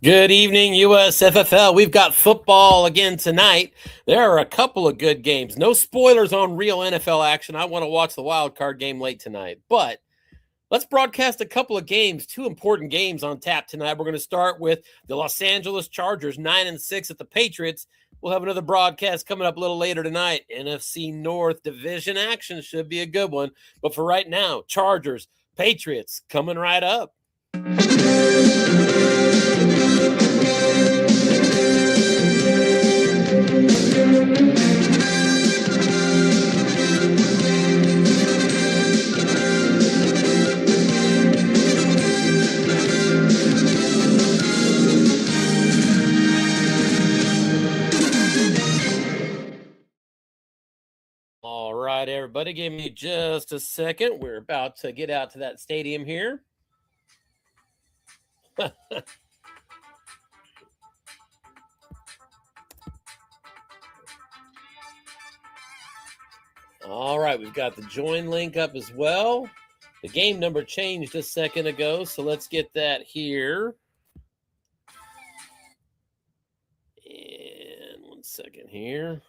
Good evening, USFFL. We've got football again tonight. There are a couple of good games. No spoilers on real NFL action. I want to watch the wild card game late tonight. But let's broadcast a couple of games, two important games on tap tonight. We're going to start with the Los Angeles Chargers, 9-6 at the Patriots. We'll have another broadcast coming up a little later tonight. NFC North division action should be a good one. But for right now, Chargers, Patriots coming right up. All right, everybody, give me just a second. We're about to get out to that stadium here. All right, we've got the join link up as well. The game number changed a second ago, so let's get that here. And 1 second here.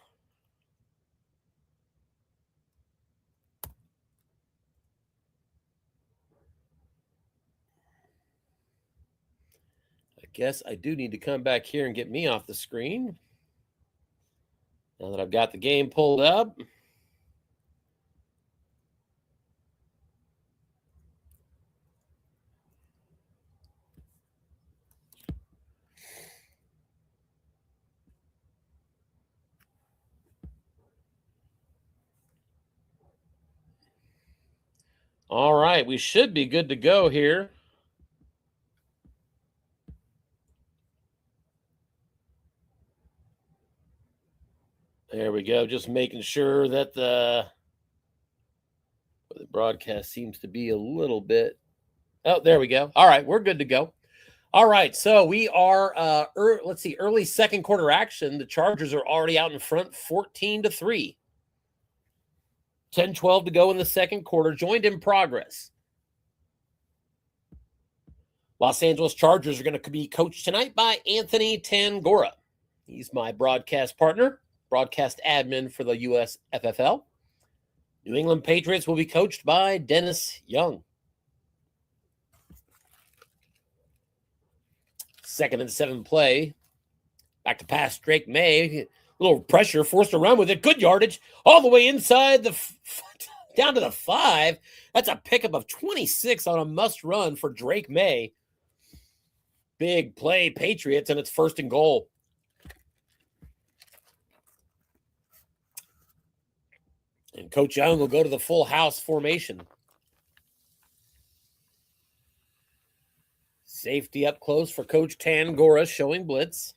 I guess I do need to come back here and get me off the screen. Now that I've got the game pulled up. All right, we should be good to go here. There we go. Just making sure that the broadcast seems to be a little bit. Oh, there we go. All right, we're good to go. All right, so we are, early second quarter action. The Chargers are already out in front, 14-3. 10-12 to go in the second quarter. Joined in progress. Los Angeles Chargers are going to be coached tonight by Anthony Tangora. He's my broadcast partner, broadcast admin for the USFFL. New England Patriots will be coached by Dennis Young. 2nd and 7 play. Back to pass, Drake May. A little pressure, forced to run with it. Good yardage. All the way inside down to the 5. That's a pickup of 26 on a must run for Drake May. Big play, Patriots, and it's 1st and goal. And Coach Young will go to the full house formation. Safety up close for Coach Tangora, showing blitz.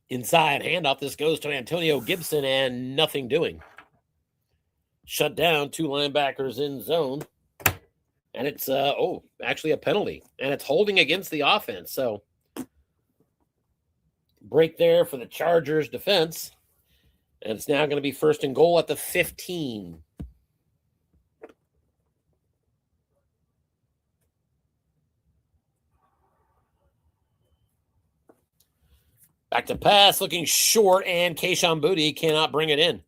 Inside handoff. This goes to Antonio Gibson and nothing doing. Shut down, 2 linebackers in zone. And it's, actually a penalty. And it's holding against the offense. So, break there for the Chargers defense. And it's now going to be 1st and goal at the 15. Back to pass, looking short, and Kayshon Boutte cannot bring it in.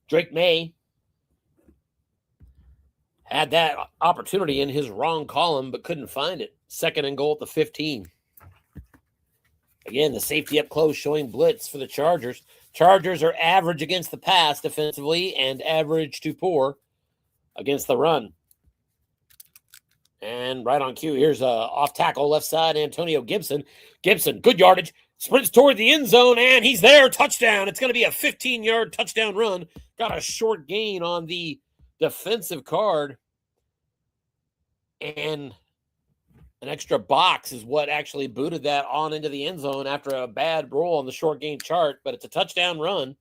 Drake May had that opportunity in his wrong column, but couldn't find it. 2nd and goal at the 15. Again, the safety up close showing blitz for the Chargers. Chargers are average against the pass defensively and average to poor against the run. And right on cue, here's a off tackle left side, Antonio Gibson. Gibson, good yardage, sprints toward the end zone, and he's there. Touchdown. It's going to be a 15-yard touchdown run. Got a short gain on the defensive card. And an extra box is what actually booted that on into the end zone after a bad roll on the short gain chart, but it's a touchdown run.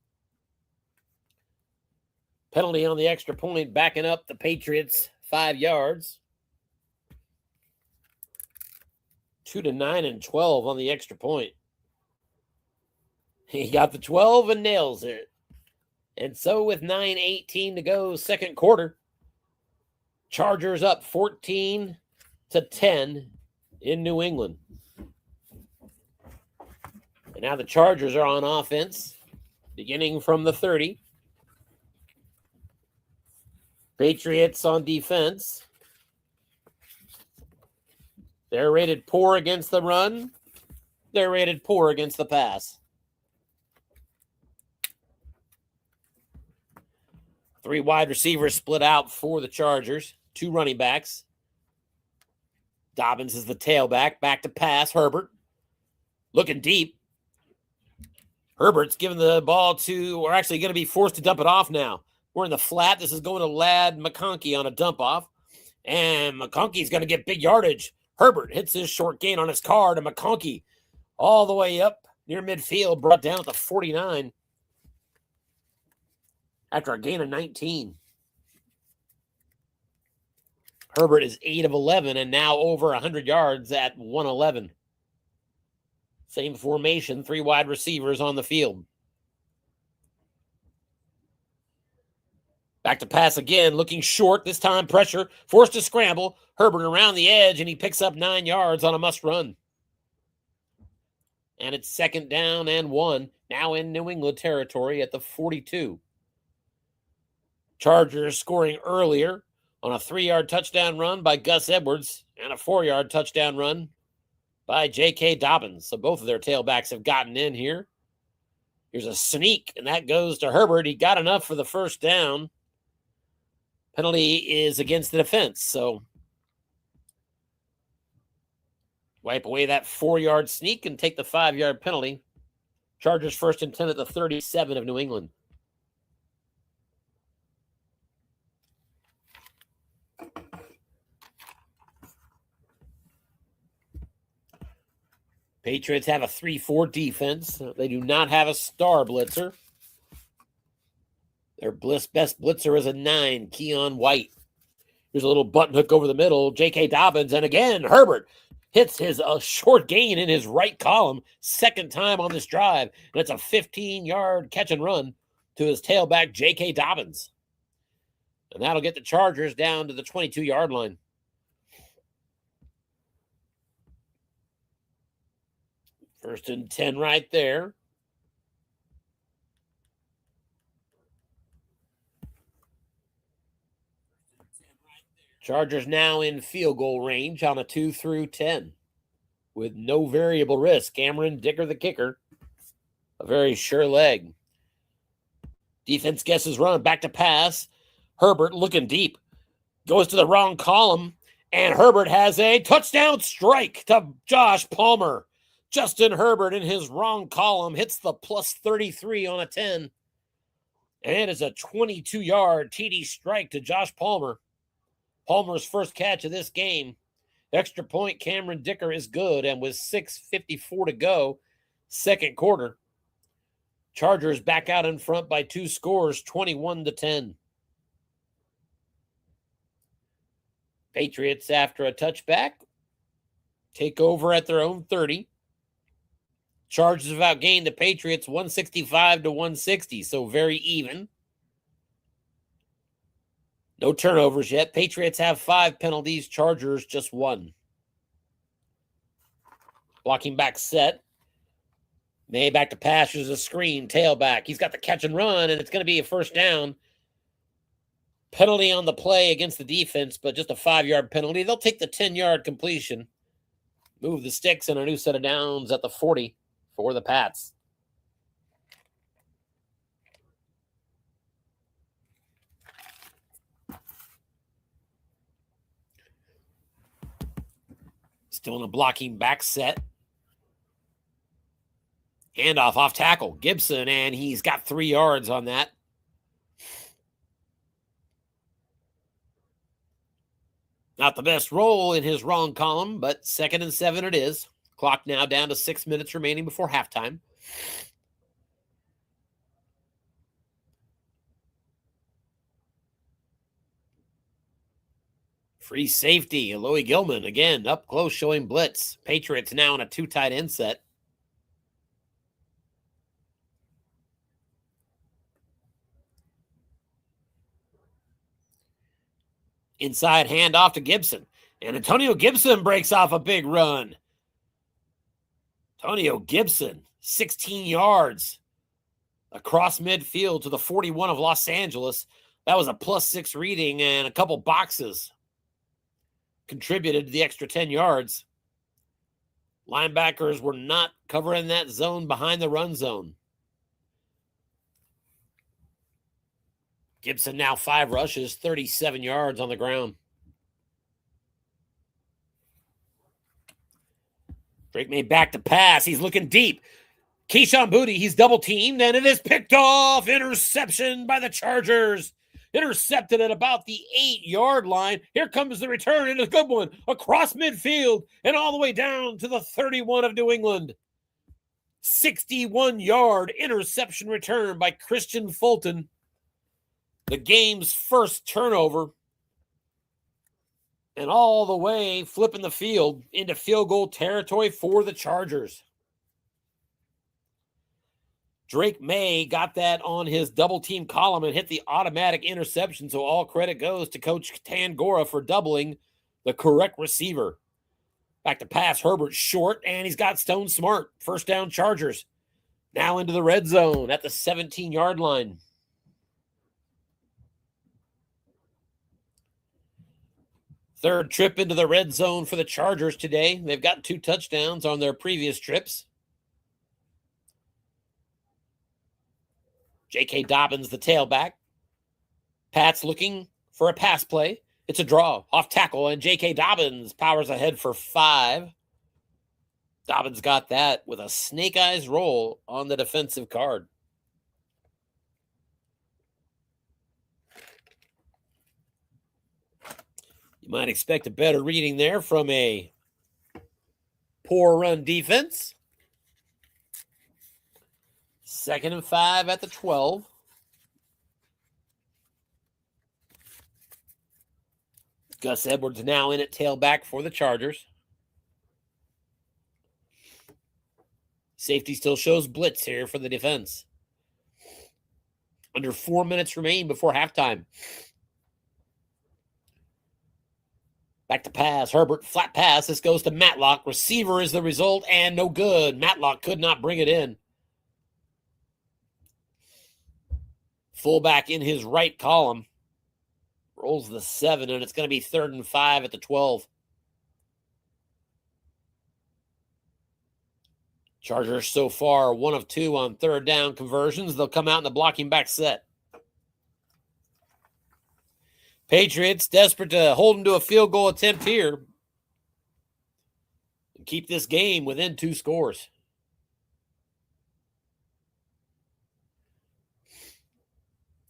Penalty on the extra point, backing up the Patriots 5 yards. 2 to 9 and 12 on the extra point. He got the 12 and nails it. And so with 9:18 to go, second quarter, Chargers up 14 to 10 in New England. And now the Chargers are on offense, beginning from the 30. Patriots on defense. They're rated poor against the run. They're rated poor against the pass. 3 wide receivers split out for the Chargers. 2 running backs. Dobbins is the tailback. Back to pass. Herbert. Looking deep. Herbert's giving the ball to, or actually going to be forced to dump it off now. We're in the flat. This is going to Ladd McConkey on a dump off. And McConkey's going to get big yardage. Herbert hits his short gain on his car to McConkey all the way up near midfield, brought down at the 49 after a gain of 19. Herbert is 8 of 11 and now over 100 yards at 111. Same formation, 3 wide receivers on the field. Back to pass again, looking short. This time pressure, forced to scramble. Herbert around the edge, and he picks up 9 yards on a must run. And it's second down and 1, now in New England territory at the 42. Chargers scoring earlier on a 3-yard touchdown run by Gus Edwards and a 4-yard touchdown run by J.K. Dobbins. So both of their tailbacks have gotten in here. Here's a sneak, and that goes to Herbert. He got enough for the first down. Penalty is against the defense, so wipe away that 4-yard sneak and take the 5-yard penalty. Chargers first and 10 at the 37 of New England. Patriots have a 3-4 defense. They do not have a star blitzer. Their best blitzer is a 9, Keon White. Here's a little button hook over the middle. J.K. Dobbins, and again, Herbert hits his short gain in his right column, second time on this drive. And it's a 15-yard catch and run to his tailback, J.K. Dobbins. And that'll get the Chargers down to the 22-yard line. First and 10 right there. Chargers now in field goal range on a 2 through 10 with no variable risk. Cameron Dicker, the kicker, a very sure leg. Defense guesses run, back to pass. Herbert looking deep, goes to the wrong column, and Herbert has a touchdown strike to Josh Palmer. Justin Herbert in his wrong column hits the plus 33 on a 10. And it is a 22-yard TD strike to Josh Palmer. Palmer's first catch of this game. Extra point, Cameron Dicker is good, and with 6:54 to go, second quarter, Chargers back out in front by 2 scores, 21 to 10. Patriots, after a touchback, take over at their own 30. Chargers have outgained the Patriots 165 to 160, so very even. No turnovers yet. Patriots have 5 penalties. Chargers just 1. Blocking back set. May back to pass. There's a screen. Tailback. He's got the catch and run, and it's going to be a first down. Penalty on the play against the defense, but just a 5-yard penalty. They'll take the 10-yard completion. Move the sticks and a new set of downs at the 40 for the Pats. Still in a blocking back set. Handoff off tackle. Gibson, and he's got 3 yards on that. Not the best roll in his wrong column, but 2nd and 7 it is. Clock now down to 6 minutes remaining before halftime. Free safety, Aloy Gilman, again, up close showing blitz. Patriots now in a 2 tight end set. Inside handoff to Gibson. And Antonio Gibson breaks off a big run. Antonio Gibson, 16 yards across midfield to the 41 of Los Angeles. That was a +6 reading, and a couple boxes contributed to the extra 10 yards. Linebackers were not covering that zone behind the run zone. Gibson now 5 rushes, 37 yards on the ground. Drake made back to pass. He's looking deep. Keyshawn Boutte, he's double teamed, and it is picked off. Interception by the Chargers. Intercepted at about the 8-yard line. Here comes the return, and a good one across midfield and all the way down to the 31 of New England. 61-yard interception return by Christian Fulton. The game's first turnover. And all the way flipping the field into field goal territory for the Chargers. Drake May got that on his double team column and hit the automatic interception, so all credit goes to Coach Tangora for doubling the correct receiver. Back to pass, Herbert short, and he's got Stone Smart. First down Chargers. Now into the red zone at the 17-yard line. Third trip into the red zone for the Chargers today. They've got 2 touchdowns on their previous trips. J.K. Dobbins, the tailback. Pat's looking for a pass play. It's a draw, off tackle, and J.K. Dobbins powers ahead for 5. Dobbins got that with a snake eyes roll on the defensive card. You might expect a better reading there from a poor run defense. 2nd and 5 at the 12. Gus Edwards now in at tailback for the Chargers. Safety still shows blitz here for the defense. Under 4 minutes remain before halftime. Back to pass. Herbert, flat pass. This goes to Matlock. Receiver is the result, and no good. Matlock could not bring it in. Fullback in his right column. Rolls the 7, and it's going to be 3rd and 5 at the 12. Chargers so far 1 of 2 on 3rd down conversions. They'll come out in the blocking back set. Patriots desperate to hold them to a field goal attempt here and keep this game within 2 scores.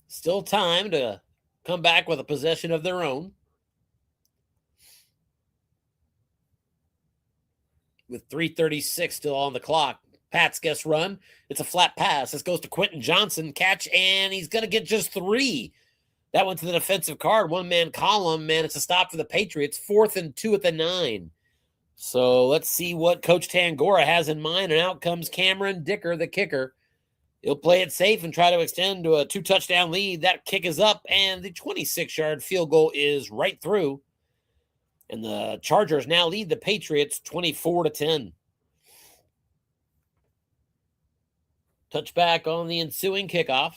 Still time to come back with a possession of their own. With 3:36 still on the clock. Pats gets run. It's a flat pass. This goes to Quentin Johnson. Catch, and he's going to get just 3. That went to the defensive card. 1-man column, man. It's a stop for the Patriots. 4th and 2 at the 9. So let's see what Coach Tangora has in mind. And out comes Cameron Dicker, the kicker. He'll play it safe and try to extend to a 2-touchdown lead. That kick is up, and the 26-yard field goal is right through. And the Chargers now lead the Patriots 24-10. Touchback on the ensuing kickoff.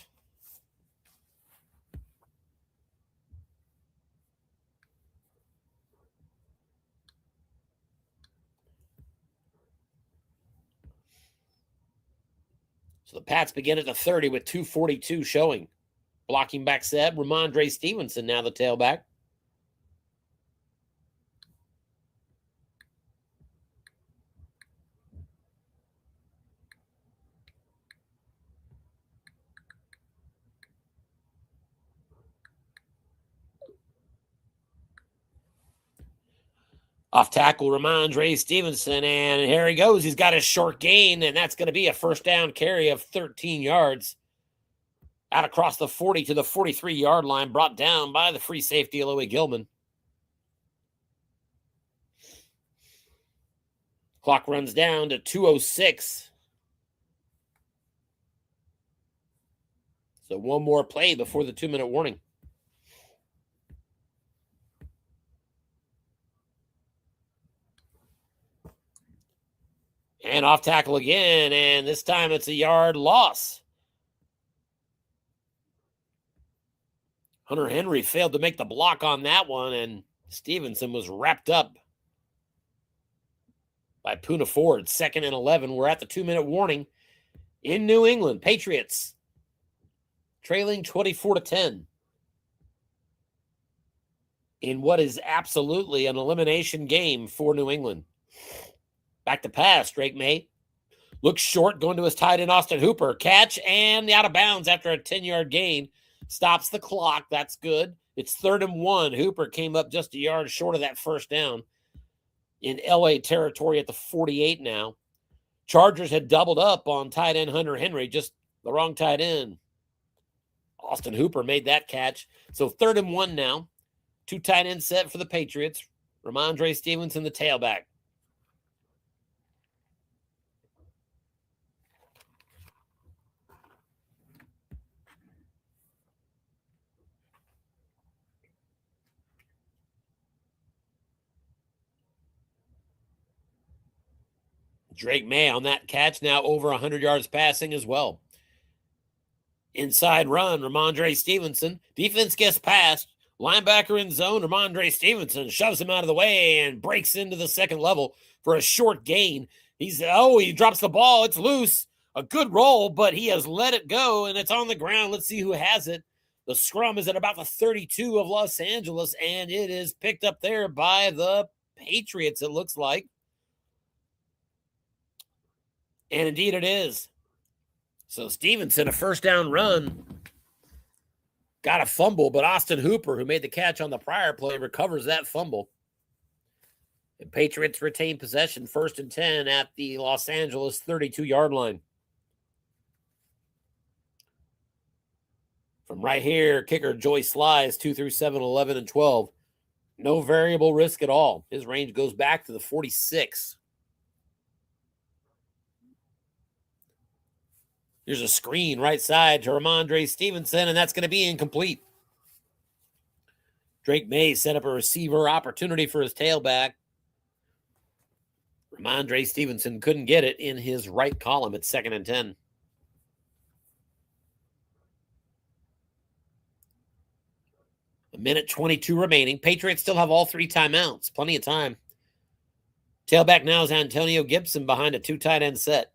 So the Pats begin at the 30 with 2:42 showing. Blocking back set, Ramondre Stevenson now the tailback. Off tackle, Ramondre Stevenson, and here he goes. He's got a short gain, and that's going to be a first down carry of 13 yards. Out across the 40 to the 43-yard line, brought down by the free safety, Aloy Gilman. Clock runs down to 2:06. So one more play before the 2-minute warning. And off tackle again, and this time it's a yard loss. Hunter Henry failed to make the block on that one, and Stevenson was wrapped up by Poona Ford. 2nd and 11. We're at the 2-minute warning in New England. Patriots trailing 24-10 in what is absolutely an elimination game for New England. Back to pass. Drake May looks short, going to his tight end, Austin Hooper. Catch and out of bounds after a 10-yard gain. Stops the clock. That's good. It's 3rd and 1. Hooper came up just a yard short of that first down in LA territory at the 48 now. Chargers had doubled up on tight end Hunter Henry, just the wrong tight end. Austin Hooper made that catch. So 3rd and 1 now. 2 tight end set for the Patriots. Ramondre Stevenson, the tailback. Drake May on that catch, now over 100 yards passing as well. Inside run, Ramondre Stevenson. Defense gets past. Linebacker in zone, Ramondre Stevenson shoves him out of the way and breaks into the second level for a short gain. He drops the ball. It's loose. A good roll, but he has let it go, and it's on the ground. Let's see who has it. The scrum is at about the 32 of Los Angeles, and it is picked up there by the Patriots, it looks like. And indeed it is. So Stevenson, a first down run, got a fumble, but Austin Hooper, who made the catch on the prior play, recovers that fumble. And Patriots retain possession, 1st and 10 at the Los Angeles 32-yard line. From right here, kicker Joey Slies, 2 through 7, 11, and 12. No variable risk at all. His range goes back to the 46. Here's a screen right side to Ramondre Stevenson, and that's going to be incomplete. Drake May set up a receiver opportunity for his tailback. Ramondre Stevenson couldn't get it in his right column at 2nd and 10. A minute 22 remaining. Patriots still have all 3 timeouts. Plenty of time. Tailback now is Antonio Gibson behind a 2 tight end set.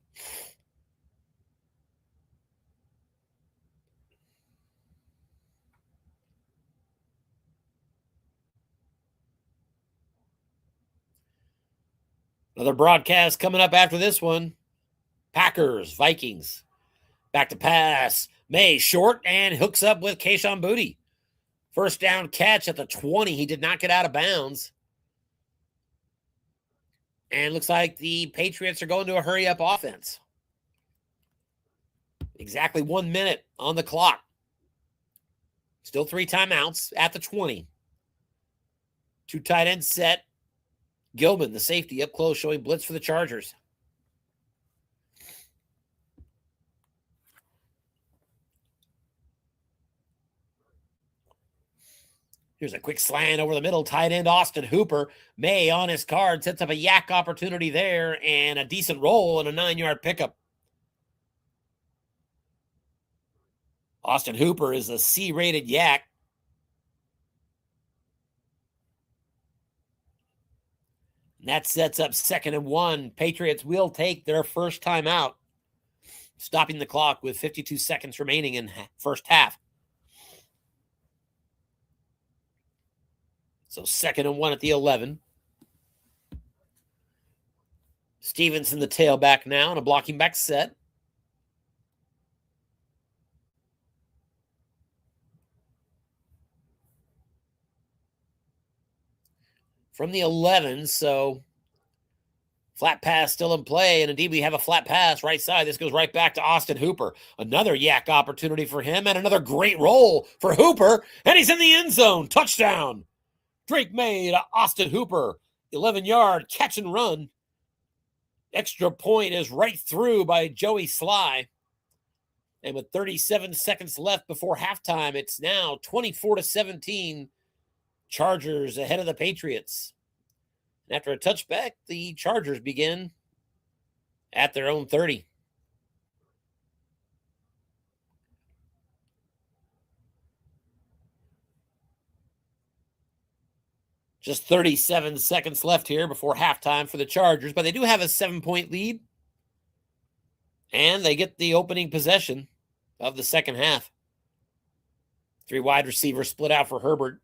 Another broadcast coming up after this one. Packers, Vikings. Back to pass. May short and hooks up with Kayshon Boutte. First down catch at the 20. He did not get out of bounds. And looks like the Patriots are going to a hurry-up offense. Exactly 1 minute on the clock. Still 3 timeouts at the 20. 2 tight end set. Gilman, the safety, up close, showing blitz for the Chargers. Here's a quick slant over the middle. Tight end Austin Hooper. May on his card sets up a yak opportunity there and a decent roll and a 9-yard pickup. Austin Hooper is a C-rated yak. And that sets up 2nd and 1. Patriots will take their first time out, stopping the clock with 52 seconds remaining in first half. So 2nd and 1 at the 11. Stevenson, the tailback now, and a blocking back set. From the 11, so flat pass still in play, and indeed we have a flat pass right side. This goes right back to Austin Hooper. Another yak opportunity for him, and another great roll for Hooper, and he's in the end zone. Touchdown. Drake May to Austin Hooper, 11-yard catch and run. Extra point is right through by Joey Sly. And with 37 seconds left before halftime, it's now 24-17. Chargers ahead of the Patriots. And after a touchback, the Chargers begin at their own 30. Just 37 seconds left here before halftime for the Chargers, but they do have a 7-point lead. And they get the opening possession of the second half. 3 wide receivers split out for Herbert.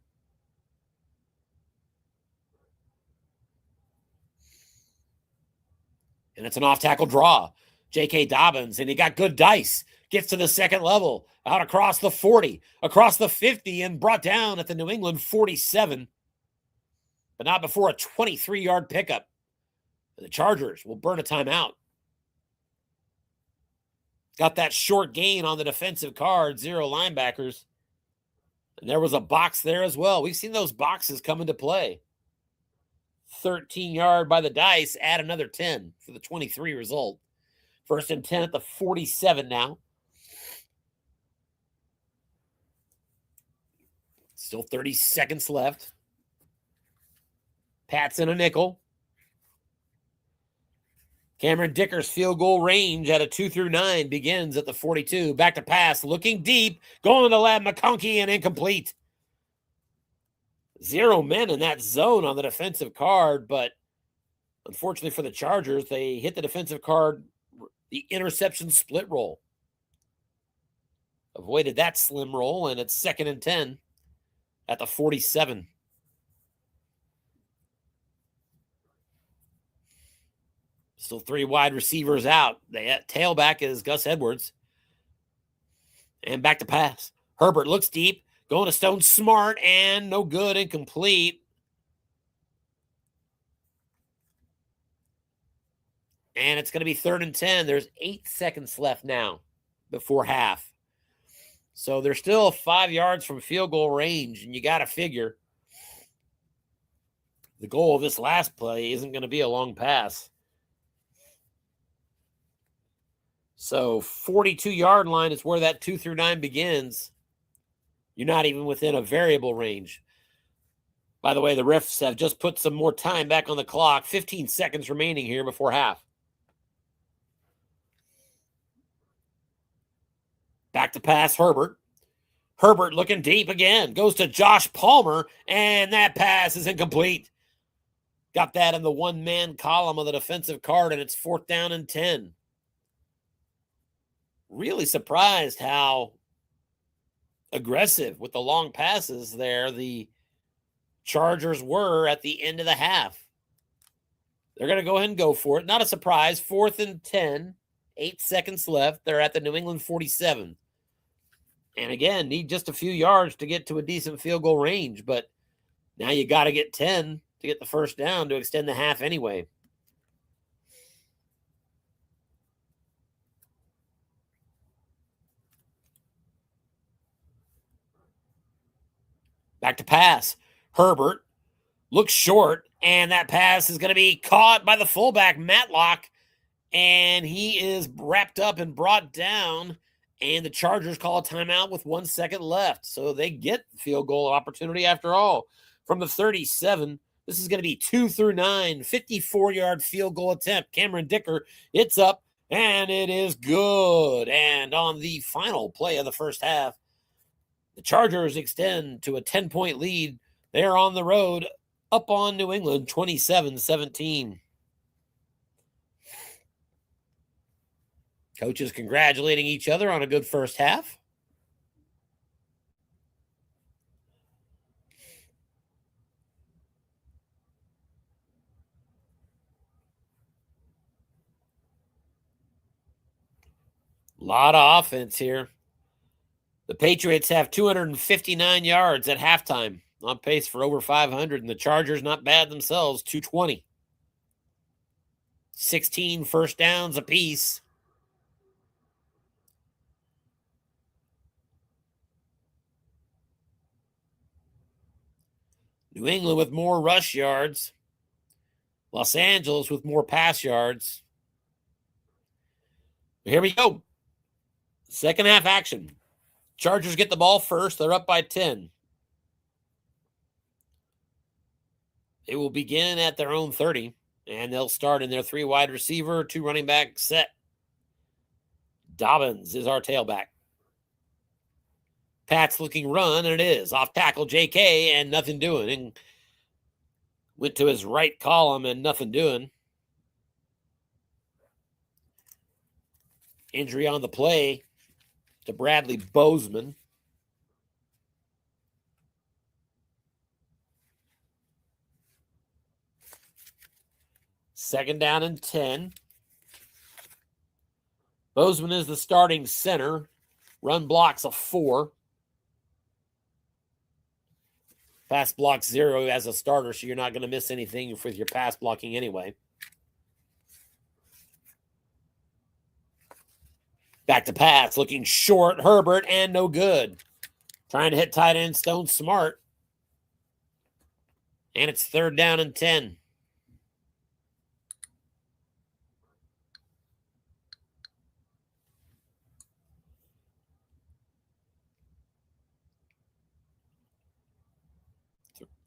And it's an off-tackle draw. J.K. Dobbins, and he got good dice. Gets to the second level, out across the 40, across the 50, and brought down at the New England 47. But not before a 23-yard pickup. The Chargers will burn a timeout. Got that short gain on the defensive card, 0 linebackers. And there was a box there as well. We've seen those boxes come into play. 13-yard by the dice, add another 10 for the 23 result. 1st and 10 at the 47 now. Still 30 seconds left. Pats in a nickel. Cameron Dicker's field goal range at a 2-9 begins at the 42. Back to pass, looking deep, going to Lab McConkey and incomplete. 0 men in that zone on the defensive card, but unfortunately for the Chargers, they hit the defensive card, the interception split roll. Avoided that slim roll, and it's 2nd and 10 at the 47. Still 3 wide receivers out. The tailback is Gus Edwards. And back to pass. Herbert looks deep. Going to Stone Smart and no good, incomplete. And it's going to be 3rd and 10. There's 8 seconds left now before half. So they're still 5 yards from field goal range. And you got to figure the goal of this last play isn't going to be a long pass. So 42-yard line is where that 2-9 begins. You're not even within a variable range. By the way, the refs have just put some more time back on the clock. 15 seconds remaining here before half. Back to pass, Herbert. Herbert looking deep again. Goes to Josh Palmer, and that pass is incomplete. Got that in the one-man column of the defensive card, and it's 4th down and 10. Really surprised how aggressive with the long passes there the Chargers were at the end of the half. They're going to go ahead and go for it. Not a surprise. 4th and 10. 8 seconds left. They're at the New England 47. And again, need just a few yards to get to a decent field goal range. But now you got to get 10 to get the first down to extend the half anyway. Back to pass. Herbert looks short, and that pass is going to be caught by the fullback, Matlock, and he is wrapped up and brought down, and the Chargers call a timeout with 1 second left, so they get field goal opportunity after all. From the 37, this is going to be 2-9, 54-yard field goal attempt. Cameron Dicker, it's up, and it is good. And on the final play of the first half, the Chargers extend to a 10-point lead. They're on the road up on New England, 27-17. Coaches congratulating each other on a good first half. A lot of offense here. The Patriots have 259 yards at halftime, on pace for over 500, and the Chargers not bad themselves, 220. 16 first downs apiece. New England with more rush yards. Los Angeles with more pass yards. Here we go. Second half action. Chargers get the ball first. They're up by 10. They will begin at their own 30, and they'll start in their 3 wide receiver, 2 running back set. Dobbins is our tailback. Pat's looking run, and it is. Off tackle, JK, and nothing doing. And went to his right column, and nothing doing. Injury on the play to Bradley Bozeman. Second down and 10. Bozeman is the starting center. Run blocks a 4. Pass block 0 as a starter, so you're not going to miss anything with your pass blocking anyway. Back to pass, looking short. Herbert, and no good. Trying to hit tight end Stone Smart. And it's third down and 10.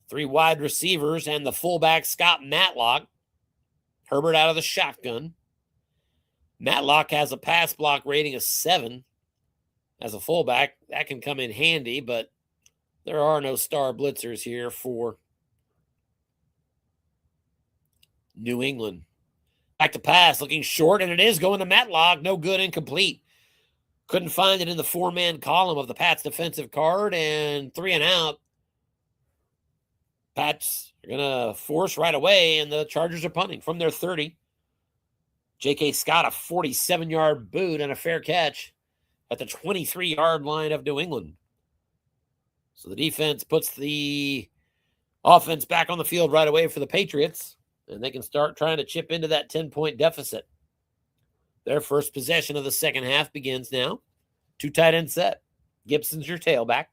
Three wide receivers and the fullback, Scott Matlock. Herbert out of the shotgun. Matlock has a pass block rating of 7 as a fullback. That can come in handy, but there are no star blitzers here for New England. Back to pass, looking short, and it is going to Matlock. No good, incomplete. Couldn't find it in the 4-man column of the Pats defensive card, and 3 and out. Pats are going to force right away, and the Chargers are punting from their 30. J.K. Scott, a 47-yard boot and a fair catch at the 23-yard line of New England. So the defense puts the offense back on the field right away for the Patriots, and they can start trying to chip into that 10-point deficit. Their first possession of the second half begins now. 2 tight end set. Gibson's your tailback.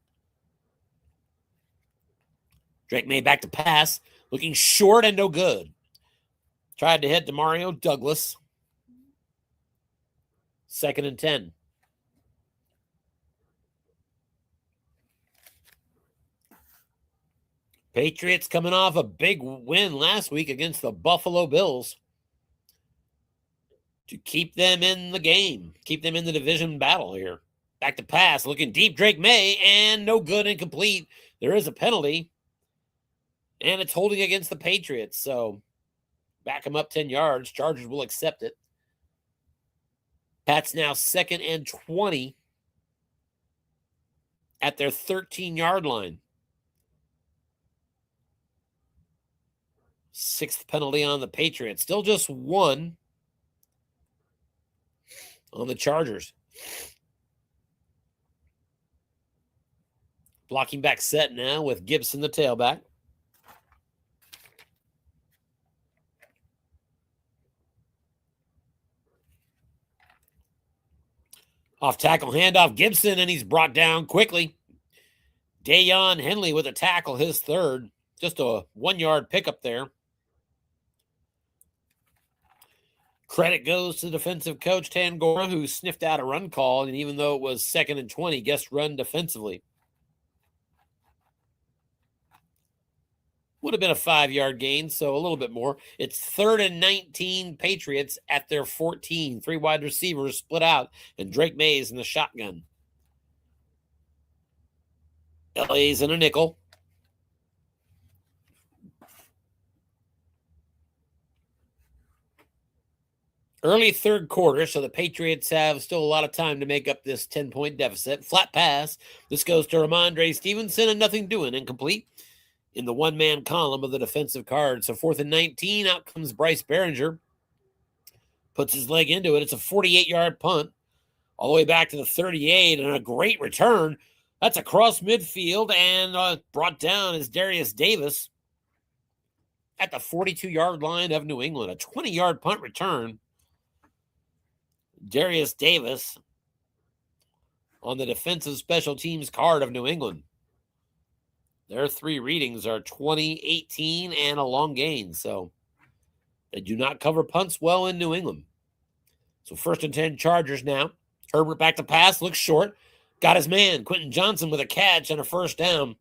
Drake May back to pass, looking short and no good. Tried to hit Demario Douglas. Second and 10. Patriots coming off a big win last week against the Buffalo Bills to keep them in the game, keep them in the division battle here. Back to pass, looking deep, Drake May, and no good, incomplete. There is a penalty, and it's holding against the Patriots, so back them up 10 yards. Chargers will accept it. Pats now 2nd and 20 at their 13-yard line. 6th penalty on the Patriots. Still just 1 on the Chargers. Blocking back set now with Gibson, the tailback. Off tackle handoff, Gibson, and he's brought down quickly. Dayon Henley with a tackle, his 3rd. Just a 1-yard pickup there. Credit goes to defensive coach Tangora, who sniffed out a run call, and even though it was 2nd and 20, guessed run defensively. Would have been a 5-yard gain, so a little bit more. It's 3rd and 19, Patriots at their 14. 3 wide receivers split out, and Drake Mays in the shotgun. LA's in a nickel. Early 3rd quarter, so the Patriots have still a lot of time to make up this 10-point deficit. Flat pass. This goes to Ramondre Stevenson, and nothing doing. Incomplete in the 1-man column of the defensive card. So 4th and 19, out comes Bryce Behringer. Puts his leg into it. It's a 48-yard punt all the way back to the 38, and a great return. That's across midfield, and brought down is Darius Davis at the 42-yard line of New England. A 20-yard punt return. Darius Davis on the defensive special teams card of New England. Their 3 readings are 20, 18, and a long gain. So they do not cover punts well in New England. So 1st and 10 Chargers now. Herbert back to pass, looks short. Got his man, Quentin Johnson, with a catch and a first down.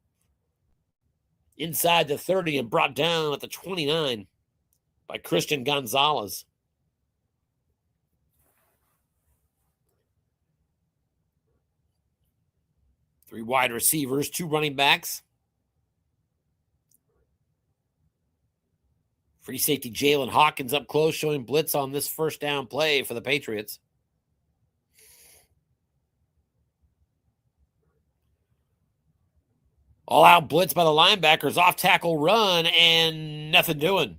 Inside the 30 and brought down at the 29 by Christian Gonzalez. Three wide receivers, two running backs. Free safety Jalen Hawkins up close, showing blitz on this first down play for the Patriots. All out blitz by the linebackers, off tackle run, and nothing doing.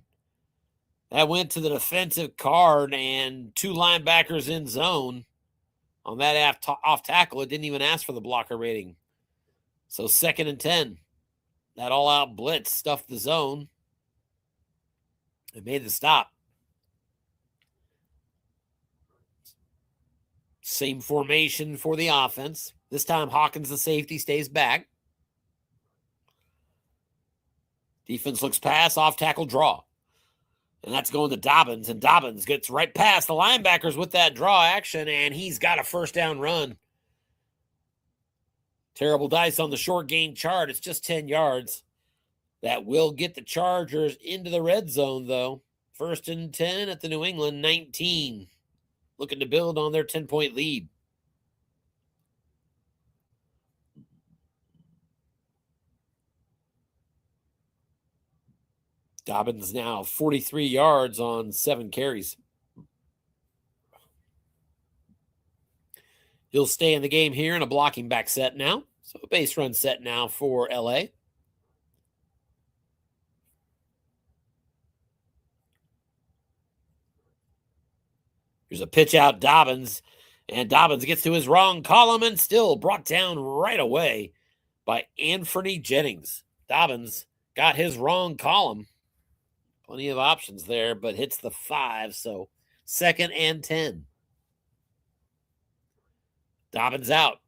That went to the defensive card, and two linebackers in zone on that off tackle. It didn't even ask for the blocker rating. So 2nd and 10. That all out blitz stuffed the zone. It made the stop. Same formation for the offense. This time Hawkins, the safety, stays back. Defense looks pass, off tackle draw. And that's going to Dobbins, and Dobbins gets right past the linebackers with that draw action, and he's got a first down run. Terrible dice on the short gain chart. It's just 10 yards. That will get the Chargers into the red zone, though. 1st and 10 at the New England 19. Looking to build on their 10-point lead. Dobbins now 43 yards on 7 carries. He'll stay in the game here in a blocking back set now. So a base run set now for LA. Here's a pitch out Dobbins, and Dobbins gets to his wrong column and still brought down right away by Anthony Jennings. Dobbins got his wrong column. Plenty of options there, but hits the 5, so 2nd and 10. Dobbins out.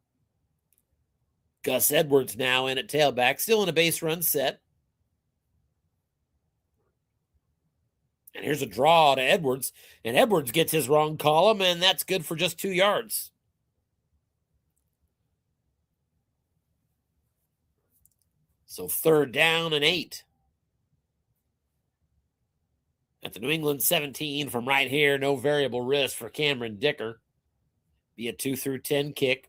Gus Edwards now in at tailback, still in a base run set. And here's a draw to Edwards, and Edwards gets his wrong column, and that's good for just 2 yards. So 3rd down and 8. At the New England 17 from right here, no variable risk for Cameron Dicker. Be a 2 through 10 kick.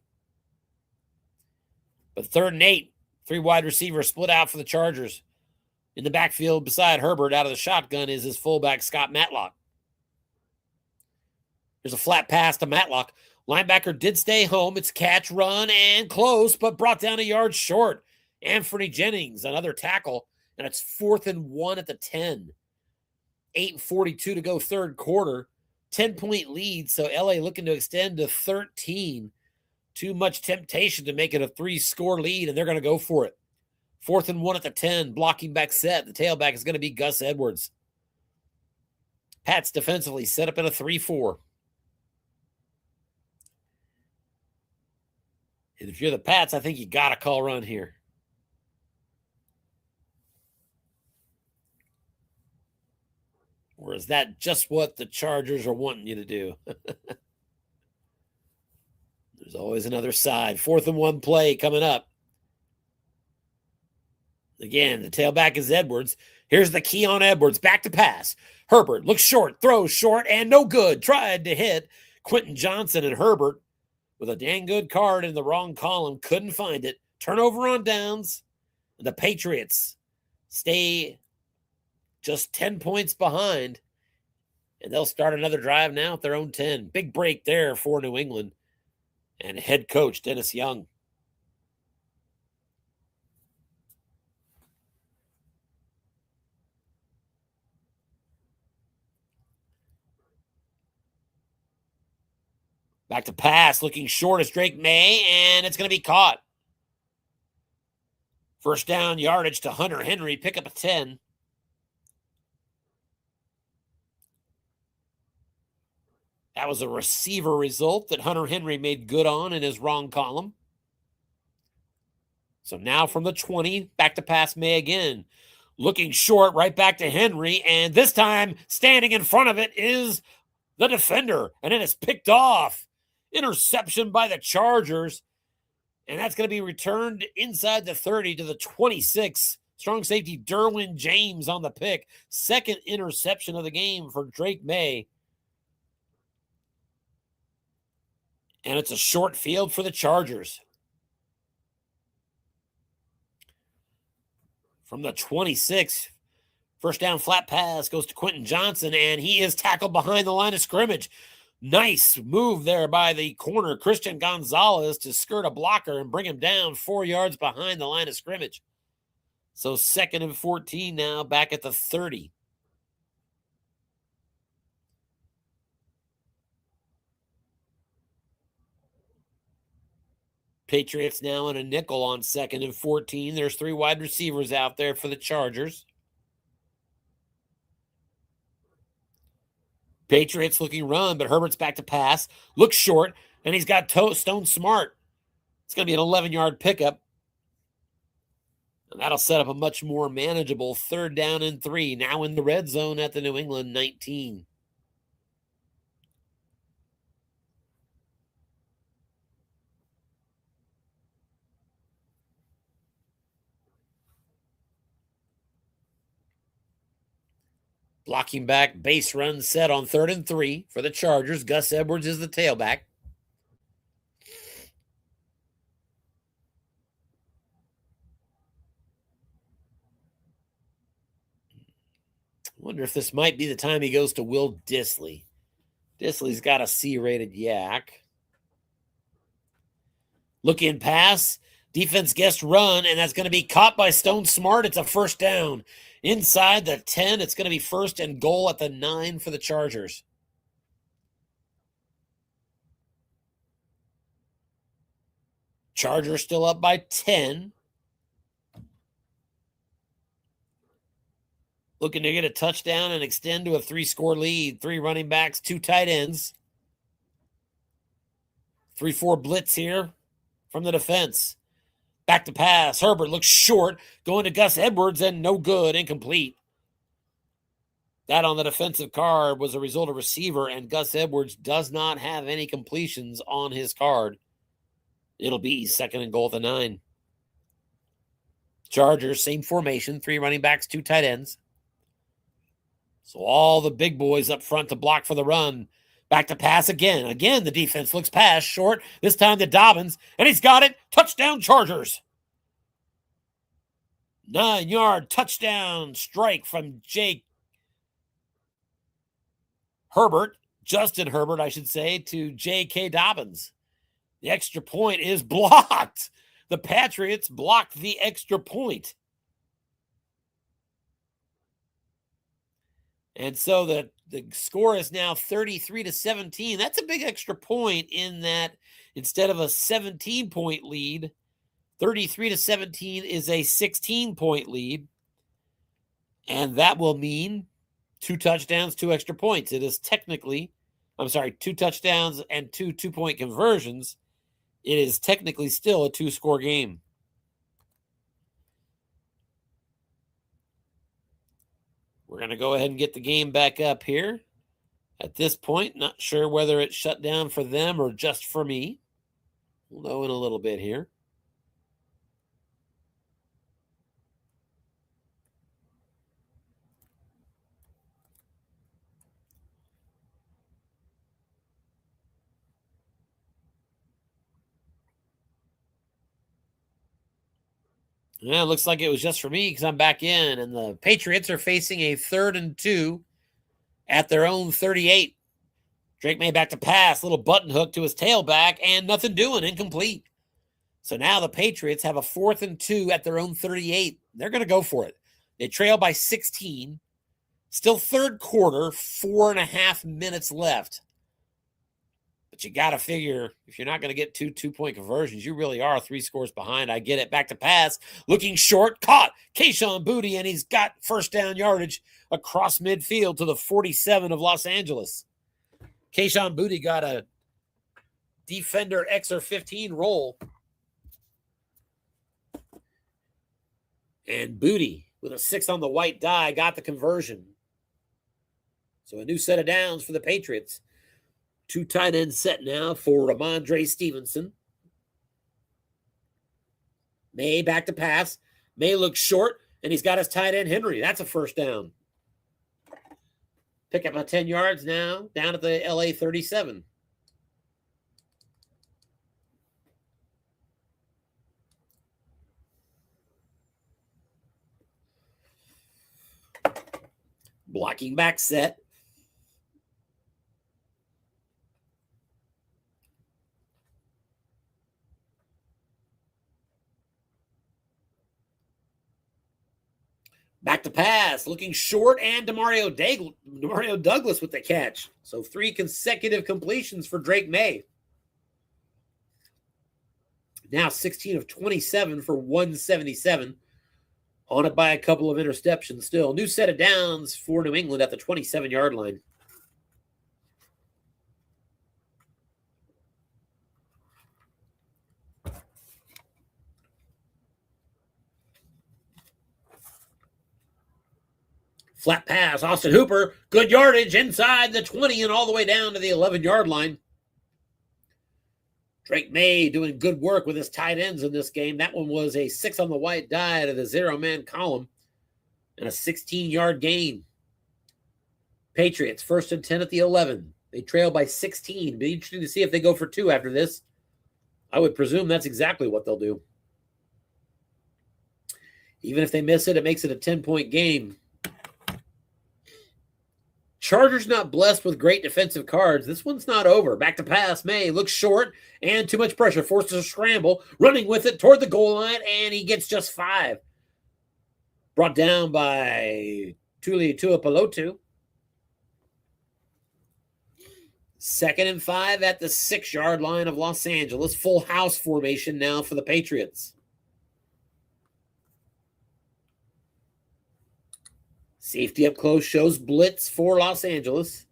But 3rd and 8, 3 wide receivers split out for the Chargers. In the backfield beside Herbert out of the shotgun is his fullback, Scott Matlock. There's a flat pass to Matlock. Linebacker did stay home. It's catch, run, and close, but brought down a yard short. Anthony Jennings, another tackle, and it's 4th and 1 at the 10. 8:42 to go 3rd quarter. 10-point lead, so LA looking to extend to 13. Too much temptation to make it a 3-score lead, and they're going to go for it. 4th and 1 at the 10, blocking back set. The tailback is going to be Gus Edwards. Pats defensively set up in a 3-4. And if you're the Pats, I think you got to call run here. Or is that just what the Chargers are wanting you to do? There's always another side. 4th and 1 play coming up. Again, the tailback is Edwards. Here's the key on Edwards. Back to pass. Herbert looks short, throws short, and no good. Tried to hit Quentin Johnson, and Herbert with a dang good card in the wrong column. Couldn't find it. Turnover on downs. The Patriots stay just 10 points behind, and they'll start another drive now at their own 10. Big break there for New England and head coach Dennis Young. Back to pass, looking short as Drake May, and it's going to be caught. 1st down yardage to Hunter Henry, pick up a 10. That was a receiver result that Hunter Henry made good on in his wrong column. So now from the 20, back to pass May again. Looking short, right back to Henry, and this time standing in front of it is the defender, and then it's picked off. Interception by the Chargers, and that's going to be returned inside the 30 to the 26. Strong safety Derwin James on the pick. Second interception of the game for Drake May. And it's a short field for the Chargers. From the 26, first down flat pass goes to Quentin Johnson, and he is tackled behind the line of scrimmage. Nice move there by the corner, Christian Gonzalez, to skirt a blocker and bring him down 4 yards behind the line of scrimmage. So 2nd and 14 now, back at the 30. Patriots now in a nickel on 2nd and 14. There's 3 wide receivers out there for the Chargers. Patriots looking run, but Herbert's back to pass. Looks short, and he's got Stone Smart. It's going to be an 11-yard pickup. And that'll set up a much more manageable 3rd down and 3. Now in the red zone at the New England 19. Blocking back, base run set on 3rd and 3 for the Chargers. Gus Edwards is the tailback. Wonder if this might be the time he goes to Will Dissly. Disley's got a C-rated yak. Look in pass. Defense guessed run, and that's going to be caught by Stone Smart. It's a first down. Inside the 10, it's going to be 1st and goal at the 9 for the Chargers. Chargers still up by 10. Looking to get a touchdown and extend to a 3-score lead. 3 running backs, 2 tight ends. 3-4 blitz here from the defense. Back to pass. Herbert looks short, going to Gus Edwards, and no good, incomplete. That on the defensive card was a result of receiver, and Gus Edwards does not have any completions on his card. It'll be 2nd and goal at the 9. Chargers, same formation, 3 running backs, 2 tight ends. So all the big boys up front to block for the run. Back to pass again. Again, the defense looks pass short. This time to Dobbins, and he's got it. Touchdown, Chargers. 9-yard touchdown strike from Justin Herbert, I should say, to J.K. Dobbins. The extra point is blocked. The Patriots blocked the extra point. And so the score is now 33-17. That's a big extra point in that instead of a 17-point lead, 33-17 is a 16-point lead. And that will mean 2 touchdowns, 2 extra points. It is technically, 2 touchdowns and 2 two-point conversions. It is technically still a 2-score game. We're going to go ahead and get the game back up here. At this point, not sure whether it's shut down for them or just for me. We'll know in a little bit here. Yeah, it looks like it was just for me because I'm back in, and the Patriots are facing a 3rd and 2 at their own 38. Drake May back to pass, little button hook to his tailback, and nothing doing, incomplete. So now the Patriots have a 4th and 2 at their own 38. They're going to go for it. They trail by 16. Still 3rd quarter, 4.5 minutes left. But you got to figure if you're not going to get 2 two-point conversions, you really are 3 scores behind. I get it. Back to pass. Looking short. Caught. Kayshon Boutte, and he's got first down yardage across midfield to the 47 of Los Angeles. Kayshon Boutte got a defender XR15 roll. And Boutte, with a 6 on the white die, got the conversion. So a new set of downs for the Patriots. 2 tight ends set now for Ramondre Stevenson. May back to pass. May looks short, and he's got his tight end Henry. That's a first down. Pick up about 10 yards now, down at the LA 37. Blocking back set. Back to pass, looking short, and Demario Douglas with the catch. So 3 consecutive completions for Drake May. Now 16 of 27 for 177. On it by a couple of interceptions still. New set of downs for New England at the 27-yard line. Flat pass, Austin Hooper, good yardage inside the 20 and all the way down to the 11-yard line. Drake May doing good work with his tight ends in this game. That one was a 6 on the white die to the 0-man column and a 16-yard gain. Patriots, 1st and 10 at the 11. They trail by 16. It'll be interesting to see if they go for 2 after this. I would presume that's exactly what they'll do. Even if they miss it, it makes it a 10-point game. Chargers not blessed with great defensive cards. This one's not over. Back to pass. May looks short and too much pressure. Forces a scramble. Running with it toward the goal line, and he gets just 5. Brought down by Tuli Tuipulotu. 2nd and 5 at the 6-yard line of Los Angeles. Full house formation now for the Patriots. Safety up close shows blitz for Los Angeles.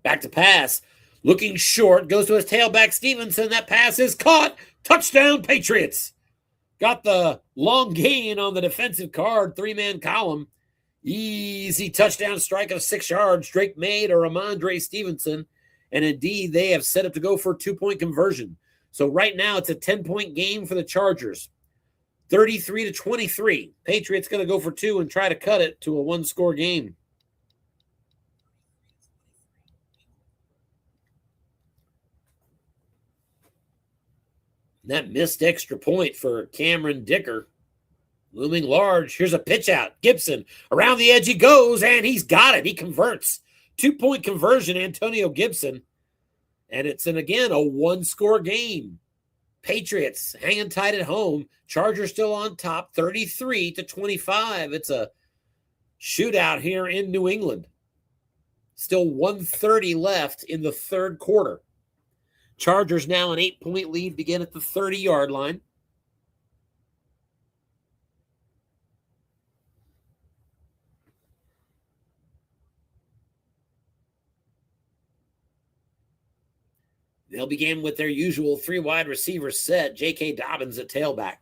Back to pass. Looking short. Goes to his tailback, Stevenson. That pass is caught. Touchdown, Patriots. Got the long gain on the defensive card. 3-man column. Easy touchdown strike of 6 yards. Drake May to Ramondre Stevenson. And indeed, they have set up to go for a 2-point conversion. So right now, it's a 10-point game for the Chargers. 33-23. Patriots going to go for 2 and try to cut it to a 1-score game. That missed extra point for Cameron Dicker. Looming large. Here's a pitch out. Gibson. Around the edge he goes, and he's got it. He converts. 2-point conversion, Antonio Gibson. And it's, again, a 1-score game. Patriots hanging tight at home. Chargers still on top, 33-25. It's a shootout here in New England. Still 1:30 left in the 3rd quarter. Chargers now an 8-point lead, begin at the 30-yard line. They'll begin with their usual 3 wide receiver set. J.K. Dobbins at tailback.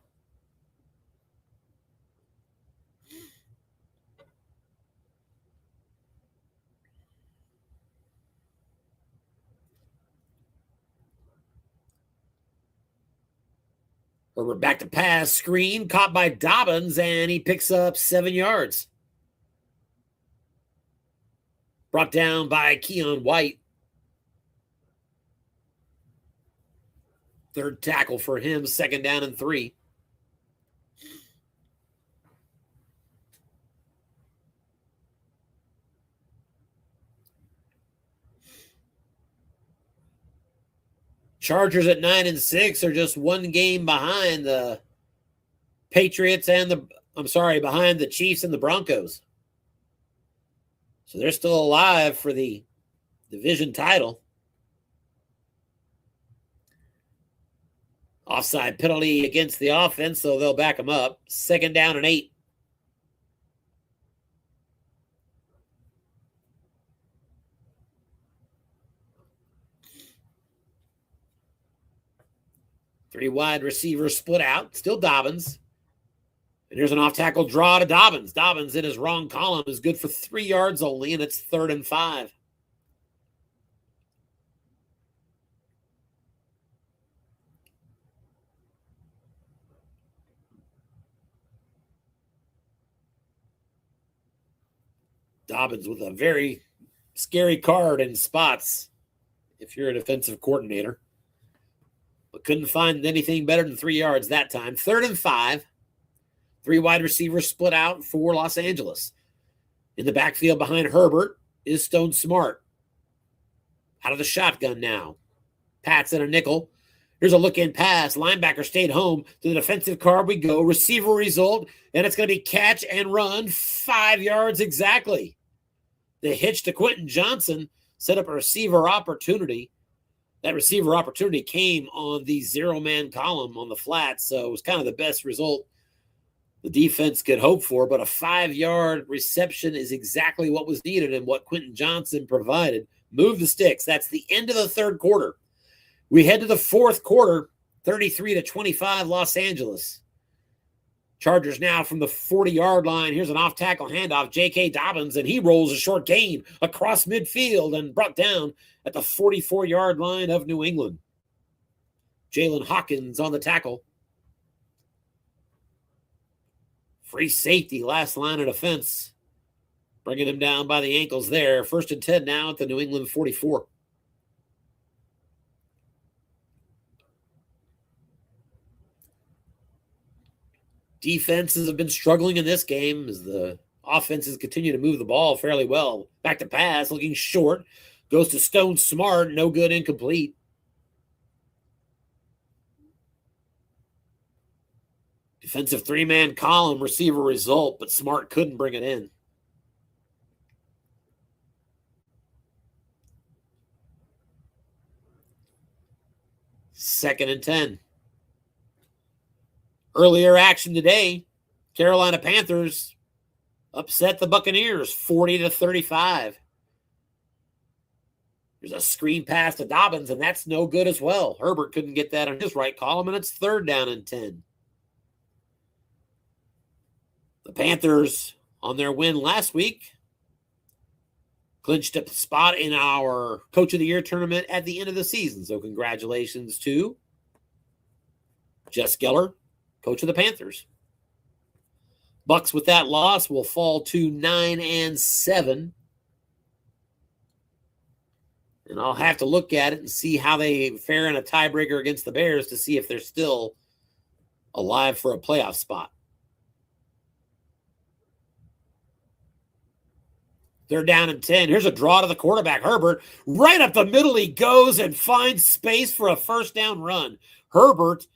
Herbert back to pass, screen, caught by Dobbins, and he picks up 7 yards. Brought down by Keon White. 3rd tackle for him, 2nd down and 3. Chargers at 9-6 are just 1 game behind the Patriots and behind the Chiefs and the Broncos. So they're still alive for the division title. Offside penalty against the offense, so they'll back them up. 2nd down and 8. Three wide receivers split out. Still Dobbins. And here's an off-tackle draw to Dobbins. Dobbins in his wrong column is good for 3 yards only, and it's 3rd and 5. Dobbins with a very scary card in spots if you're a defensive coordinator. But couldn't find anything better than 3 yards that time. 3rd and 5. 3 wide receivers split out for Los Angeles. In the backfield behind Herbert is Stone Smart. Out of the shotgun now. Pat's in a nickel. Here's a look-in pass. Linebacker stayed home. To the defensive card we go. Receiver result, and it's going to be catch and run 5 yards exactly. The hitch to Quentin Johnson set up a receiver opportunity. That receiver opportunity came on the 0-man column on the flat, so it was kind of the best result the defense could hope for, but a 5-yard reception is exactly what was needed and what Quentin Johnson provided. Move the sticks. That's the end of the 3rd quarter. We head to the 4th quarter, 33-25 Los Angeles. Chargers now from the 40-yard line. Here's an off-tackle handoff, J.K. Dobbins, and he rolls a short gain across midfield and brought down at the 44-yard line of New England. Jalen Hawkins on the tackle. Free safety, last line of defense. Bringing him down by the ankles there. 1st and 10 now at the New England 44. Defenses have been struggling in this game as the offenses continue to move the ball fairly well. Back to pass, looking short. Goes to Stone Smart, no good, incomplete. Defensive 3-man column, receiver result, but Smart couldn't bring it in. Second and 10. Earlier action today, Carolina Panthers upset the Buccaneers 40-35. There's a screen pass to Dobbins, and that's no good as well. Herbert couldn't get that on his right column, and it's 3rd down and 10. The Panthers, on their win last week, clinched a spot in our Coach of the Year tournament at the end of the season. So congratulations to Jess Geller, coach of the Panthers. Bucks with that loss will fall to 9-7. And I'll have to look at it and see how they fare in a tiebreaker against the Bears to see if they're still alive for a playoff spot. 3rd down and 10. Here's a draw to the quarterback, Herbert. Right up the middle he goes and finds space for a 1st down run. Herbert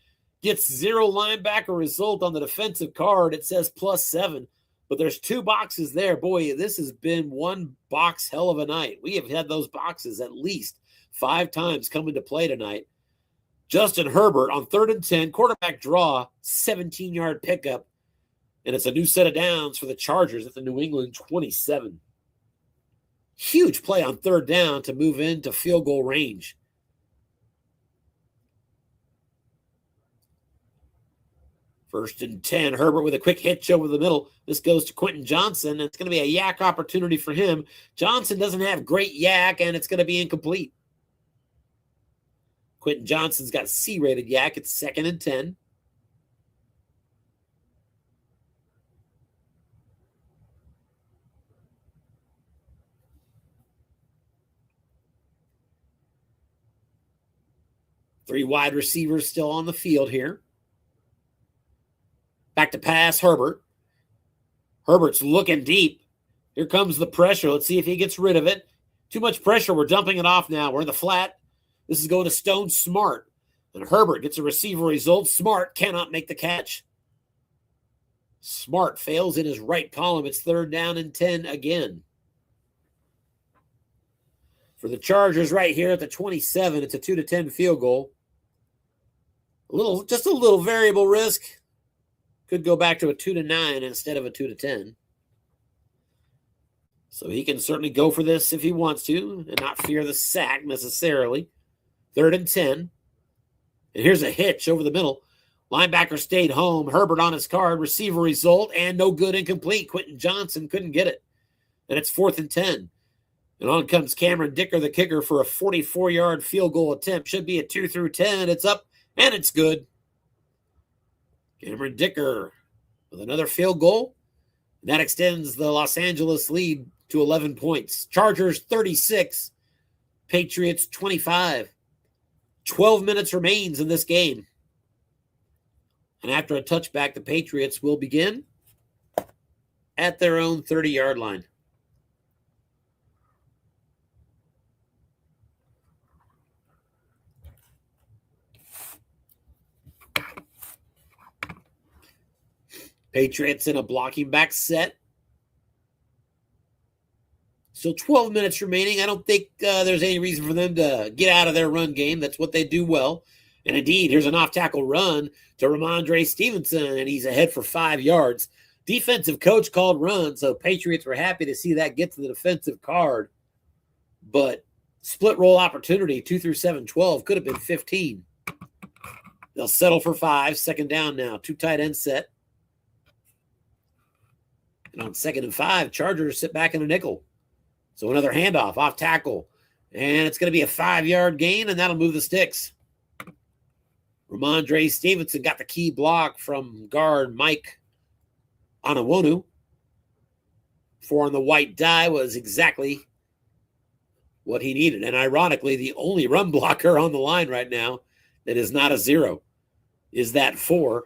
gets 0 linebacker result on the defensive card. It says +7, but there's 2 boxes there. Boy, this has been one box hell of a night. We have had those boxes at least 5 times come into play tonight. Justin Herbert on 3rd and 10, quarterback draw, 17-yard pickup, and it's a new set of downs for the Chargers at the New England 27. Huge play on 3rd down to move into field goal range. First and 10, Herbert with a quick hitch over the middle. This goes to Quentin Johnson, and it's going to be a yak opportunity for him. Johnson doesn't have great yak, and it's going to be incomplete. Quentin Johnson's got C-rated yak. It's 2nd and 10. Three wide receivers still on the field here. Back to pass, Herbert. Herbert's looking deep. Here comes the pressure. Let's see if he gets rid of it. Too much pressure. We're dumping it off now. We're in the flat. This is going to Stone Smart. And Herbert gets a receiver result. Smart cannot make the catch. Smart fails in his right column. It's 3rd down and 10 again. For the Chargers right here at the 27, it's a 2-10 field goal. Just a little variable risk. Could go back to a 2-9 instead of a 2-10. So he can certainly go for this if he wants to and not fear the sack necessarily. 3rd and 10. And here's a hitch over the middle. Linebacker stayed home. Herbert on his card. Receiver result, and no good, incomplete. Quentin Johnson couldn't get it. And it's 4th and 10. And on comes Cameron Dicker, the kicker, for a 44-yard field goal attempt. Should be a 2 through 10. It's up, and it's good. Cameron Dicker with another field goal. And that extends the Los Angeles lead to 11 points. Chargers 36, Patriots 25. 12 minutes remains in this game. And after a touchback, the Patriots will begin at their own 30-yard line. Patriots in a blocking back set. So 12 minutes remaining. I don't think there's any reason for them to get out of their run game. That's what they do well. And indeed, here's an off-tackle run to Ramondre Stevenson, and he's ahead for 5 yards. Defensive coach called run, so Patriots were happy to see that get to the defensive card. But split roll opportunity, 2 through 7, 12, could have been 15. They'll settle for 5, 2nd down now, 2 tight end set. And on 2nd and 5, Chargers sit back in a nickel. So another handoff, off tackle. And it's going to be a 5-yard gain, and that'll move the sticks. Ramondre Stevenson got the key block from guard Mike Onwenu. 4 on the white die was exactly what he needed. And ironically, the only run blocker on the line right now that is not a 0 is that 4.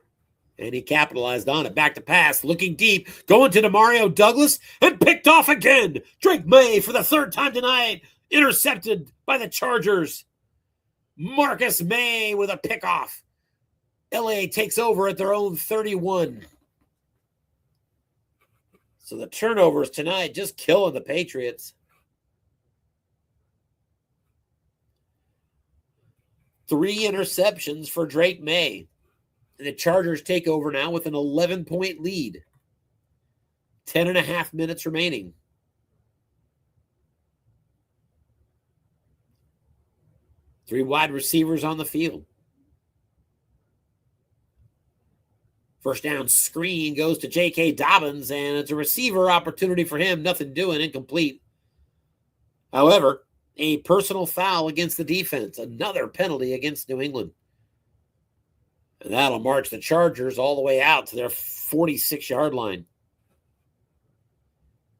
And he capitalized on it. Back to pass, looking deep, going to Demario Douglas, and picked off again. Drake May for the 3rd time tonight, intercepted by the Chargers. Marcus May with a pickoff. LA takes over at their own 31. So the turnovers tonight just killing the Patriots. 3 interceptions for Drake May. And the Chargers take over now with an 11-point lead. 10.5 minutes remaining. Three wide receivers on the field. First down screen goes to J.K. Dobbins, and it's a receiver opportunity for him. Nothing doing, incomplete. However, a personal foul against the defense. Another penalty against New England. And that'll march the Chargers all the way out to their 46-yard line.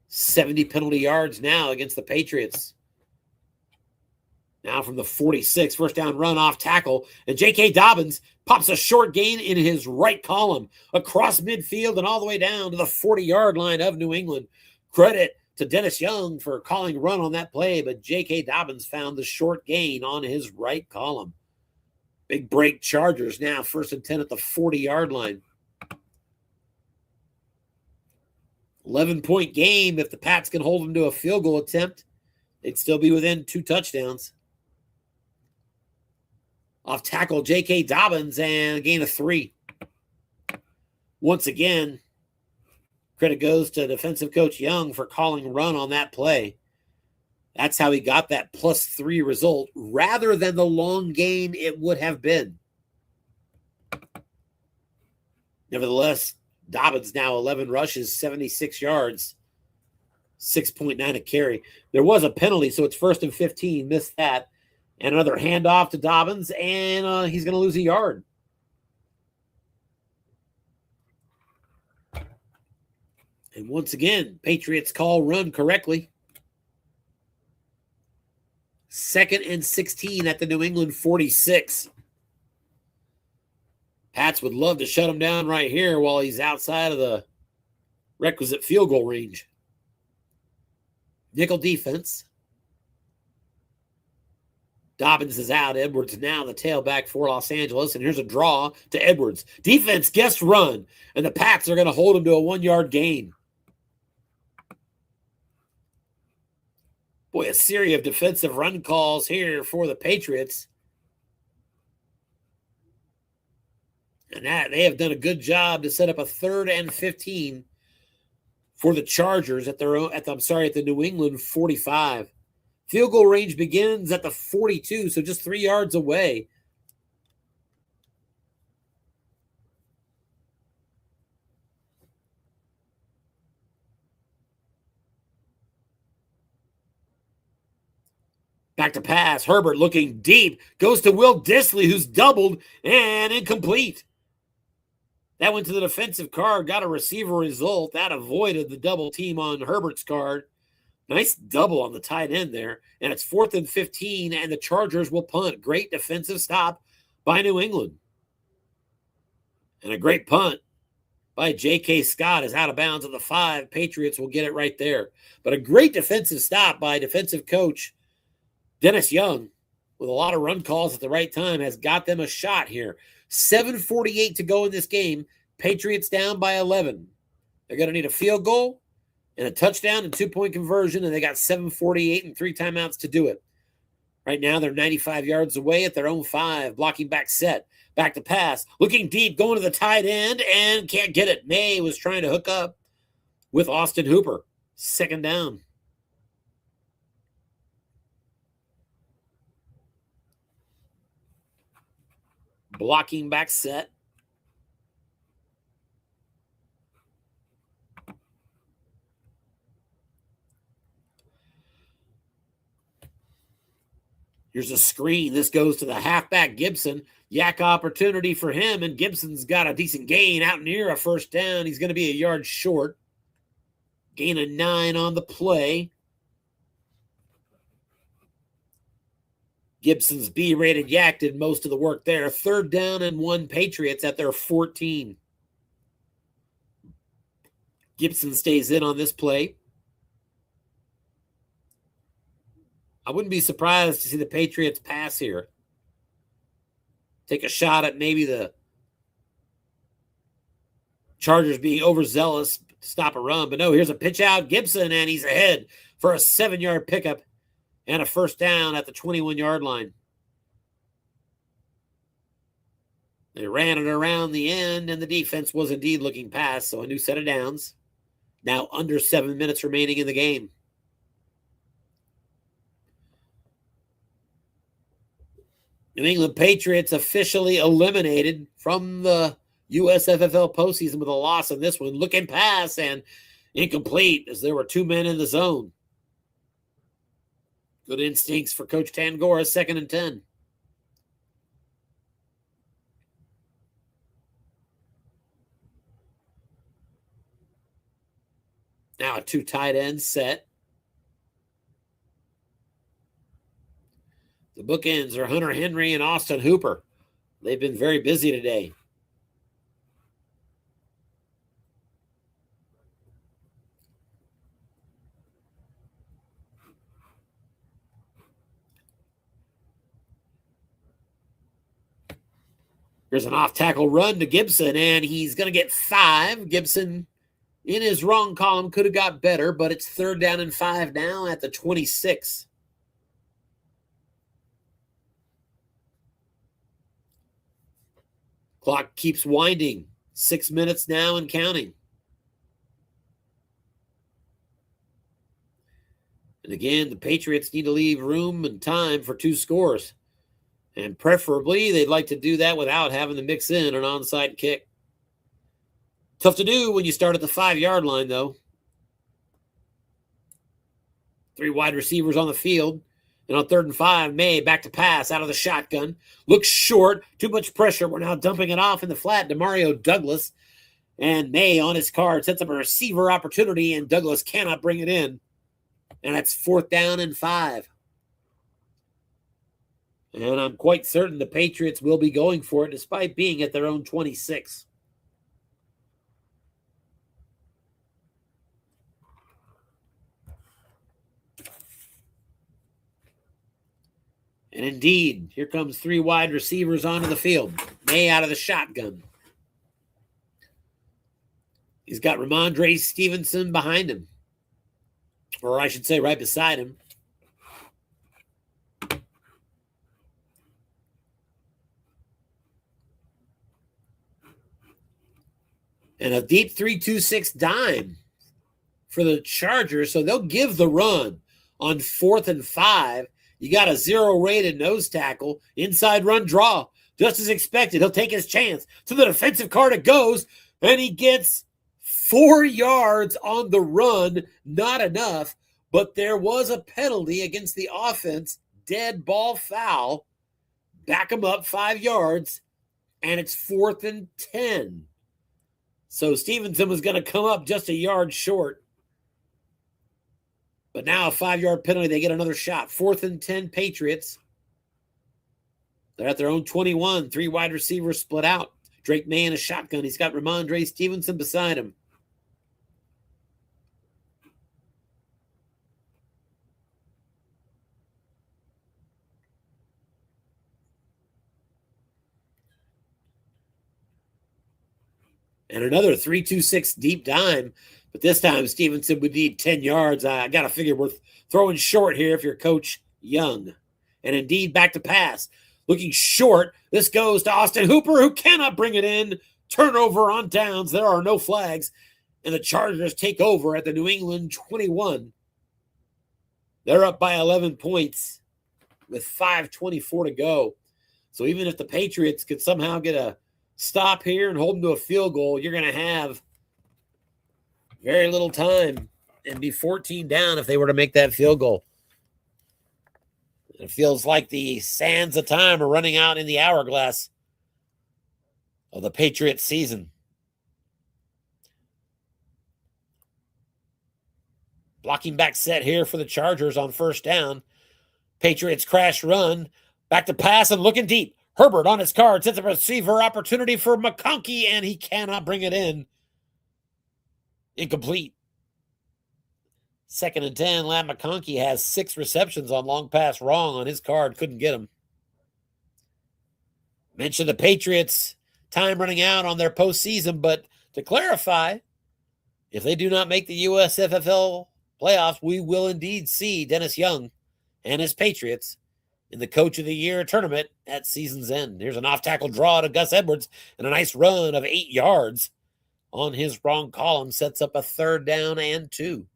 70 penalty yards now against the Patriots. Now from the 46, first down run off tackle. And J.K. Dobbins pops a short gain in his right column across midfield and all the way down to the 40-yard line of New England. Credit to Dennis Young for calling run on that play, but J.K. Dobbins found the short gain on his right column. Big break Chargers now, 1st and 10 at the 40-yard line. 11-point game. If the Pats can hold them to a field goal attempt, they'd still be within 2 touchdowns. Off tackle, J.K. Dobbins, and a gain of 3. Once again, credit goes to defensive coach Young for calling run on that play. That's how he got that +3 result rather than the long gain it would have been. Nevertheless, Dobbins now 11 rushes, 76 yards, 6.9 a carry. There was a penalty, so it's 1st and 15. Missed that. And another handoff to Dobbins, and he's going to lose a yard. And once again, Patriots call run correctly. 2nd and 16 at the New England 46. Pats would love to shut him down right here while he's outside of the requisite field goal range. Nickel defense. Dobbins is out. Edwards now the tailback for Los Angeles. And here's a draw to Edwards. Defense gets run. And the Pats are going to hold him to a 1-yard gain. Boy, a series of defensive run calls here for the Patriots. And that they have done a good job to set up a 3rd and 15 for the Chargers at the New England 45. Field goal range begins at the 42, so just 3 yards away. Back to pass. Herbert looking deep. Goes to Will Dissly, who's doubled and incomplete. That went to the defensive card. Got a receiver result. That avoided the double team on Herbert's card. Nice double on the tight end there. And it's 4th and 15, and the Chargers will punt. Great defensive stop by New England. And a great punt by J.K. Scott is out of bounds at the 5. Patriots will get it right there. But a great defensive stop by defensive coach Dennis Young, with a lot of run calls at the right time, has got them a shot here. 7:48 to go in this game. Patriots down by 11. They're going to need a field goal and a touchdown and 2-point conversion, and they got 7:48 and 3 timeouts to do it. Right now, they're 95 yards away at their own 5. Blocking back set. Back to pass. Looking deep, going to the tight end, and can't get it. May was trying to hook up with Austin Hooper. 2nd down. Blocking back set. Here's a screen. This goes to the halfback Gibson. Yak opportunity for him, and Gibson's got a decent gain out near a 1st down. He's going to be a yard short. Gain of 9 on the play. Gibson's B-rated Yak did most of the work there. 3rd down and 1, Patriots at their 14. Gibson stays in on this play. I wouldn't be surprised to see the Patriots pass here. Take a shot at maybe the Chargers being overzealous to stop a run. But no, here's a pitch out. Gibson, and he's ahead for a 7-yard pickup and a 1st down at the 21-yard line. They ran it around the end, and the defense was indeed looking past, so a new set of downs. Now under 7 minutes remaining in the game. New England Patriots officially eliminated from the USFFL postseason with a loss in this one. Looking pass and incomplete as there were 2 men in the zone. Good instincts for Coach Tangora. 2nd and 10. Now a 2 tight end set. The bookends are Hunter Henry and Austin Hooper. They've been very busy today. There's an off-tackle run to Gibson, and he's going to get 5. Gibson, in his wrong column, could have got better, but it's 3rd down and 5 now at the 26. Clock keeps winding. 6 minutes now and counting. And again, the Patriots need to leave room and time for 2 scores. And preferably, they'd like to do that without having to mix in an onside kick. Tough to do when you start at the 5-yard line, though. 3 wide receivers on the field. And on 3rd and 5, May back to pass out of the shotgun. Looks short. Too much pressure. We're now dumping it off in the flat to Mario Douglas. And May on his card sets up a receiver opportunity, and Douglas cannot bring it in. And that's 4th down and 5. And I'm quite certain the Patriots will be going for it despite being at their own 26. And indeed, here comes 3 wide receivers onto the field. May out of the shotgun. He's got Ramondre Stevenson behind him. Or I should say right beside him. And a deep 3-2-6 dime for the Chargers. So they'll give the run on 4th and 5. You got a 0-rated nose tackle. Inside run draw. Just as expected. He'll take his chance. To the defensive card it goes. And he gets 4 yards on the run. Not enough. But there was a penalty against the offense dead ball foul. Back them up 5 yards, and it's 4th and 10. So Stevenson was going to come up just a yard short. But now a 5-yard penalty, they get another shot. 4th and 10 Patriots. They're at their own 21. 3 wide receivers split out. Drake May in a shotgun. He's got Ramondre Stevenson beside him. And another 3-2-6 deep dime. But this time, Stevenson would need 10 yards. I got to figure we're throwing short here if you're Coach Young. And indeed, back to pass. Looking short. This goes to Austin Hooper, who cannot bring it in. Turnover on downs. There are no flags. And the Chargers take over at the New England 21. They're up by 11 points with 5:24 to go. So even if the Patriots could somehow get a stop here and hold them to a field goal, you're going to have very little time and be 14 down if they were to make that field goal. It feels like the sands of time are running out in the hourglass of the Patriots season. Blocking back set here for the Chargers on first down. Patriots crash run. Back to pass and looking deep. Herbert on his card sets a receiver opportunity for McConkey, and he cannot bring it in. Incomplete. 2nd and 10. Lat McConkey has 6 receptions on long pass wrong on his card. Couldn't get him. Mentioned the Patriots' time running out on their postseason, but to clarify, if they do not make the USFFL playoffs, we will indeed see Dennis Young and his Patriots in the Coach of the Year tournament at season's end. Here's an off-tackle draw to Gus Edwards, and a nice run of 8 yards on his wrong column sets up a 3rd down and 2.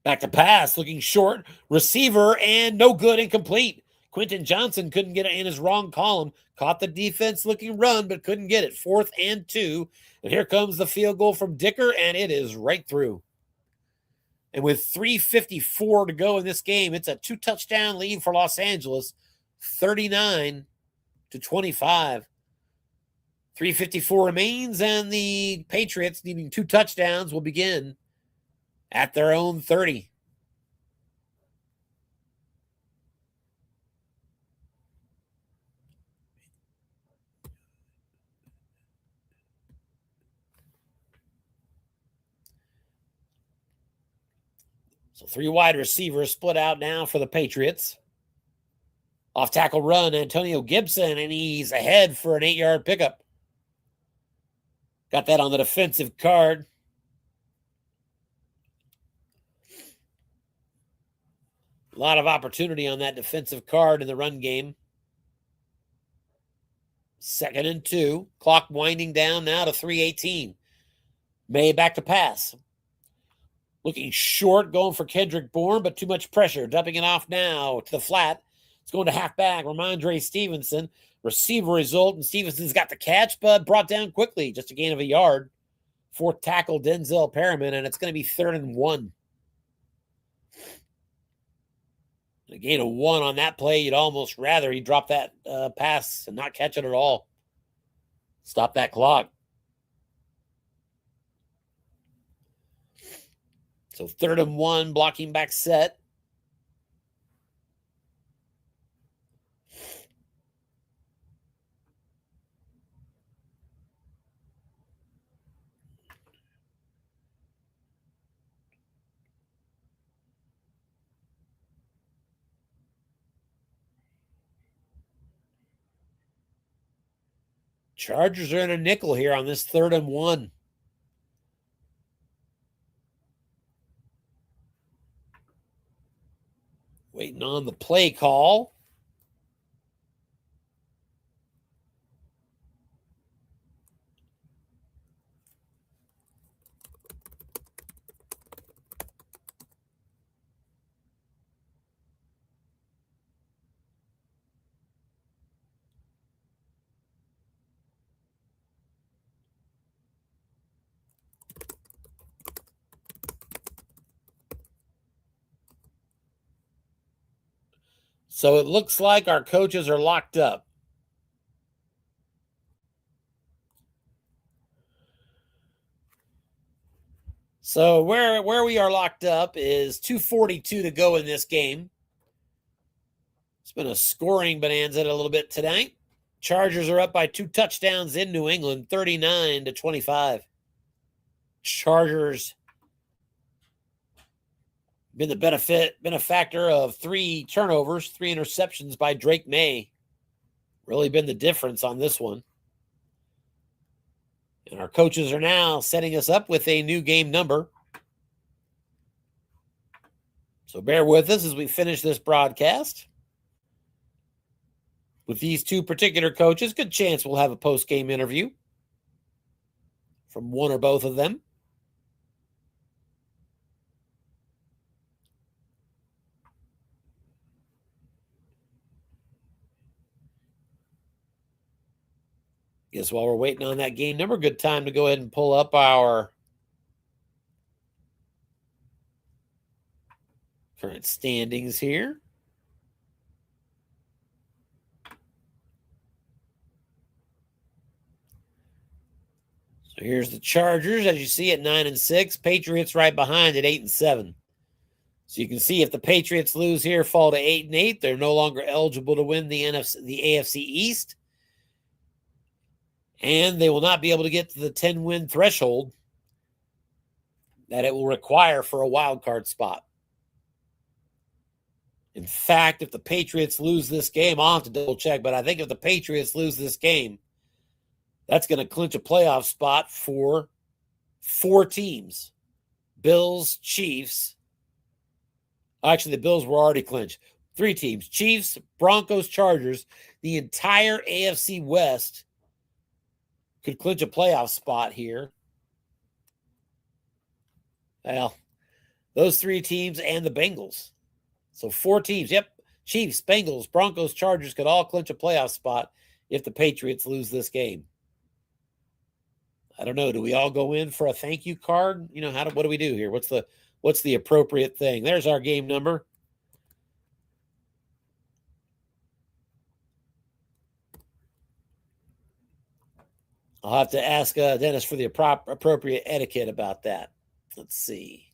Back to pass, looking short, receiver, and no good, incomplete. Quentin Johnson couldn't get it in his wrong column. Caught the defense looking run, but couldn't get it. 4th and 2. And here comes the field goal from Dicker, and it is right through. And with 3:54 to go in this game, it's a 2-touchdown lead for Los Angeles, 39-25. 3:54 remains, and the Patriots, needing 2 touchdowns, will begin at their own 30. So 3 wide receivers split out now for the Patriots. Off tackle run, Antonio Gibson, and he's ahead for an 8-yard pickup. Got that on the defensive card. A lot of opportunity on that defensive card in the run game. 2nd and 2. Clock winding down now to 3:18. May back to pass. Looking short, going for Kendrick Bourne, but too much pressure. Dumping it off now to the flat. It's going to halfback, Ramondre Stevenson. Receiver result, and Stevenson's got the catch, but brought down quickly. Just a gain of a yard. 4th tackle, Denzel Perriman, and it's going to be 3rd and 1. A gain of 1 on that play. You'd almost rather he drop that pass and not catch it at all. Stop that clock. So 3rd and 1, blocking back set. Chargers are in a nickel here on this 3rd and 1. Waiting on the play call. So it looks like our coaches are locked up. So where we are locked up is 2:42 to go in this game. It's been a scoring bonanza a little bit tonight. Chargers are up by 2 touchdowns in New England, 39-25. Chargers been a factor of 3 turnovers, 3 interceptions by Drake May. Really been the difference on this one. And our coaches are now setting us up with a new game number. So bear with us as we finish this broadcast. With these 2 particular coaches, good chance we'll have a post-game interview from one or both of them. Guess while we're waiting on that game number, good time to go ahead and pull up our current standings here. So here's the Chargers, as you see, at 9-6. Patriots right behind at 8-7. So you can see if the Patriots lose here, fall to 8-8, they're no longer eligible to win the AFC East. And they will not be able to get to the 10-win threshold that it will require for a wild card spot. In fact, if the Patriots lose this game, I'll have to double check, but I think if the Patriots lose this game, that's going to clinch a playoff spot for 4 teams. Bills, Chiefs. Actually, the Bills were already clinched. 3 teams. Chiefs, Broncos, Chargers. The entire AFC West could clinch a playoff spot here. Well, those 3 teams and the Bengals. So 4 teams. Yep. Chiefs, Bengals, Broncos, Chargers could all clinch a playoff spot if the Patriots lose this game. I don't know. Do we all go in for a thank you card? You know, what do we do here? What's the appropriate thing? There's our game number. I'll have to ask Dennis for the appropriate etiquette about that. Let's see.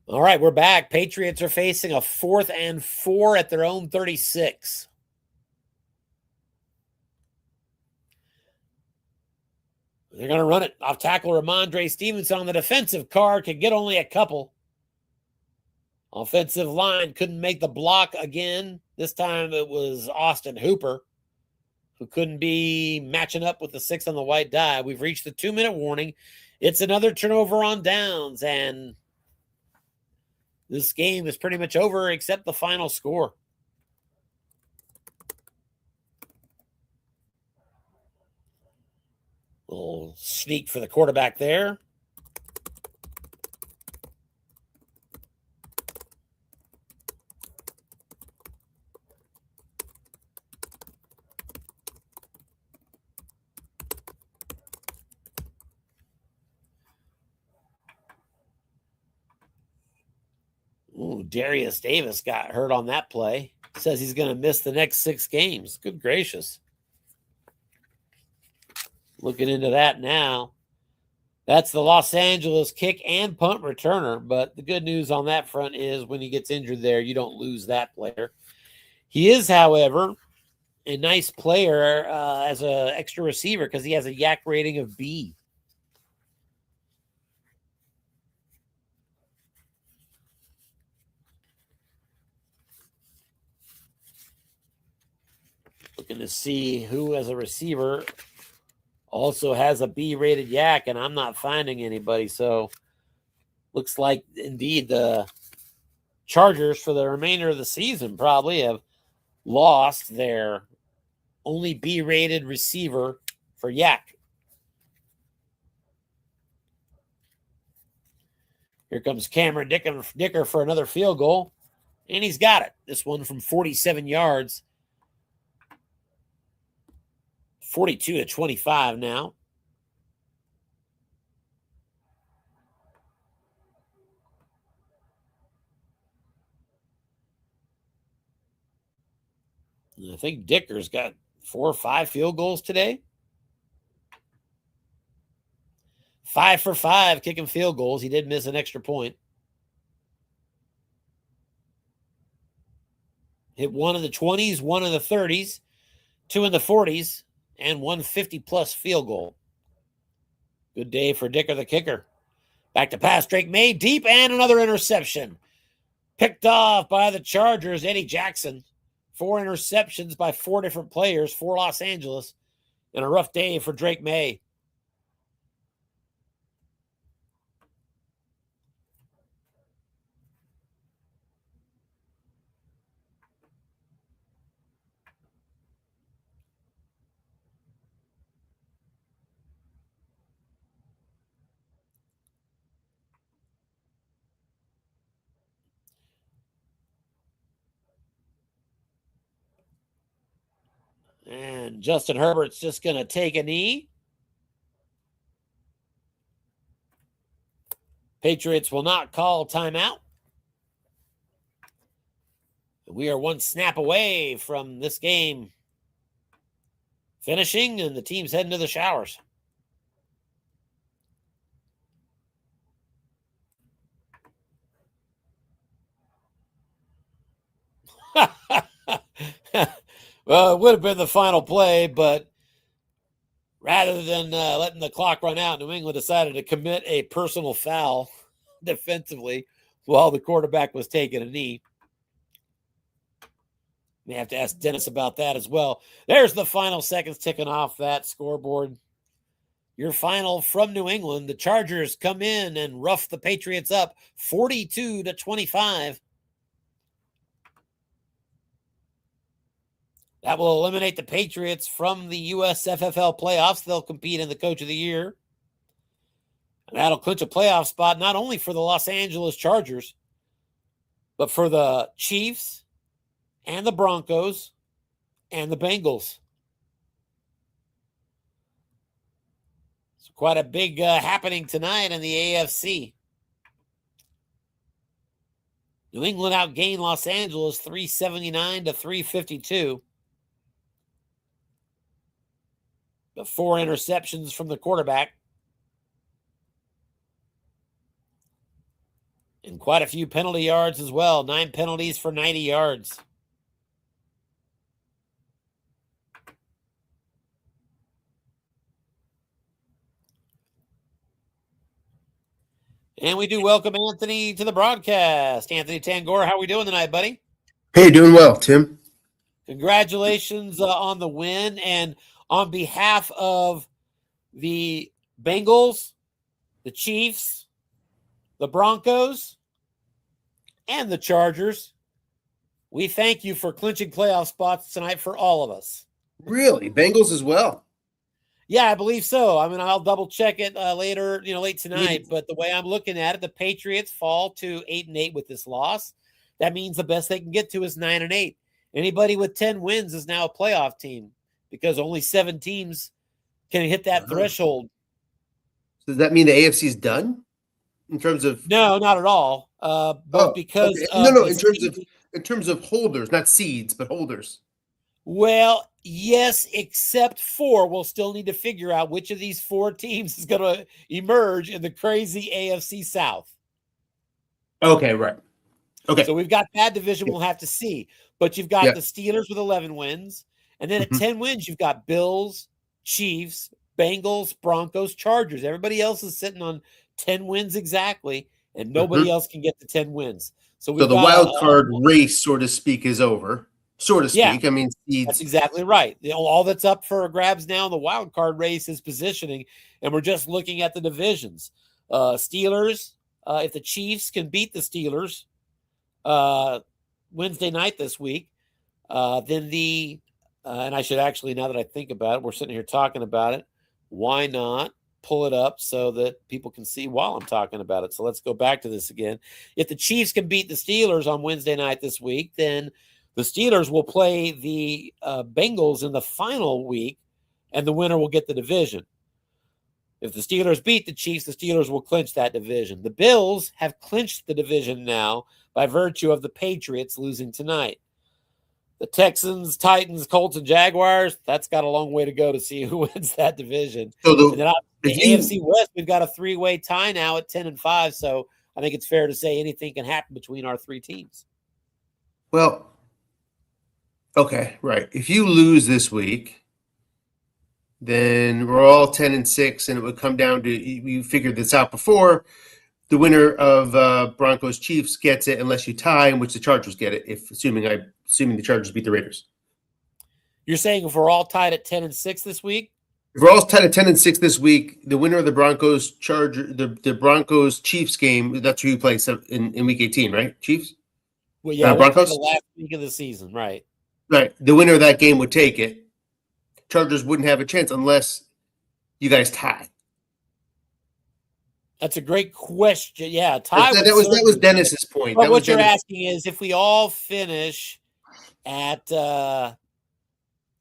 All right, we're back. Patriots are facing a 4th and 4 at their own 36. They're going to run it. Off tackle Ramondre Stevenson on the defensive card. Could get only a couple. Offensive line couldn't make the block again. This time it was Austin Hooper, who couldn't be matching up with the 6 on the white die. We've reached the 2-minute warning. It's another turnover on downs, and this game is pretty much over except the final score. Little sneak for the quarterback there. Ooh, Darius Davis got hurt on that play. Says he's going to miss the next 6 games. Good gracious. Looking into that now. That's the Los Angeles kick and punt returner. But the good news on that front is when he gets injured there, you don't lose that player. He is, however, a nice player as an extra receiver because he has a YAC rating of B. Looking to see who as a receiver also has a B-rated YAC, and I'm not finding anybody. So looks like indeed the Chargers for the remainder of the season probably have lost their only B-rated receiver for YAC. Here comes Cameron Dicker for another field goal, and he's got it. This one from 47 yards. 42-25 now. I think Dicker's got 4 or 5 field goals today. 5 for 5 kicking field goals. He did miss an extra point. Hit 1 in the 20s, 1 in the 30s, 2 in the 40s, and 1 50-plus field goal. Good day for Dicker the kicker. Back to pass, Drake May, deep, and another interception. Picked off by the Chargers, Eddie Jackson. 4 interceptions by 4 different players for Los Angeles. And a rough day for Drake May. And Justin Herbert's just going to take a knee. Patriots will not call timeout. We are 1 snap away from this game finishing, and the team's heading to the showers. Well, it would have been the final play, but rather than letting the clock run out, New England decided to commit a personal foul defensively while the quarterback was taking a knee. May have to ask Dennis about that as well. There's the final seconds ticking off that scoreboard. Your final from New England. The Chargers come in and rough the Patriots up 42-25. That will eliminate the Patriots from the USFFL playoffs. They'll compete in the Coach of the Year. And that'll clinch a playoff spot not only for the Los Angeles Chargers, but for the Chiefs and the Broncos and the Bengals. So quite a big happening tonight in the AFC. New England outgained Los Angeles 379-352. The 4 interceptions from the quarterback. And quite a few penalty yards as well. 9 penalties for 90 yards. And we do welcome Anthony to the broadcast. Anthony Tangor, how are we doing tonight, buddy? Hey, doing well, Tim. Congratulations on the win. And on behalf of the Bengals, the Chiefs, the Broncos, and the Chargers, we thank you for clinching playoff spots tonight for all of us. Really? Bengals as well? Yeah, I believe so. I mean, I'll double check it later, late tonight. But the way I'm looking at it, the Patriots fall to 8-8 with this loss. That means the best they can get to is 9-8. Anybody with 10 wins is now a playoff team because only 7 teams can hit that threshold. So does that mean the AFC is done in terms of? No, not at all. Because okay. in terms of holders, not seeds, but holders. Well, yes, except for we'll still need to figure out which of these 4 teams is going to emerge in the crazy AFC South. Okay, right. Okay. So we've got that division we'll have to see. But you've got the Steelers with 11 wins. And then at 10 wins, you've got Bills, Chiefs, Bengals, Broncos, Chargers. Everybody else is sitting on 10 wins exactly, and nobody else can get to 10 wins. So the wild card race, so to speak, is over. So to speak. Yeah, I mean, seeds. That's exactly right. All that's up for grabs now in the wild card race is positioning, and we're just looking at the divisions. Steelers, if the Chiefs can beat the Steelers Wednesday night this week, then and I should actually, now that I think about it, we're sitting here talking about it. Why not pull it up so that people can see while I'm talking about it? So let's go back to this again. If the Chiefs can beat the Steelers on Wednesday night this week, then the Steelers will play the Bengals in the final week and the winner will get the division. If the Steelers beat the Chiefs, the Steelers will clinch that division. The Bills have clinched the division now by virtue of the Patriots losing tonight. The Texans, Titans, Colts, and Jaguars, that's got a long way to go to see who wins that division. So And then the AFC West, we've got a 3-way tie now at 10-5, so I think it's fair to say anything can happen between our three teams. Well, okay, right. If you lose this week, then we're all 10-6, and it would come down to, you figured this out before, the winner of Broncos Chiefs gets it unless you tie, in which the Chargers get it, assuming the Chargers beat the Raiders. You're saying if we're all tied at 10-6 this week? If we're all tied at 10-6 this week, the winner of the Broncos the Broncos Chiefs game, that's who you play in week 18, right? Chiefs? Well, yeah, Broncos? the last week of the season, right? Right. The winner of that game would take it. Chargers wouldn't have a chance unless you guys tie. That's a great question. Yeah, tie. That was Dennis's point. But what you're asking is if we all finish at 11-6,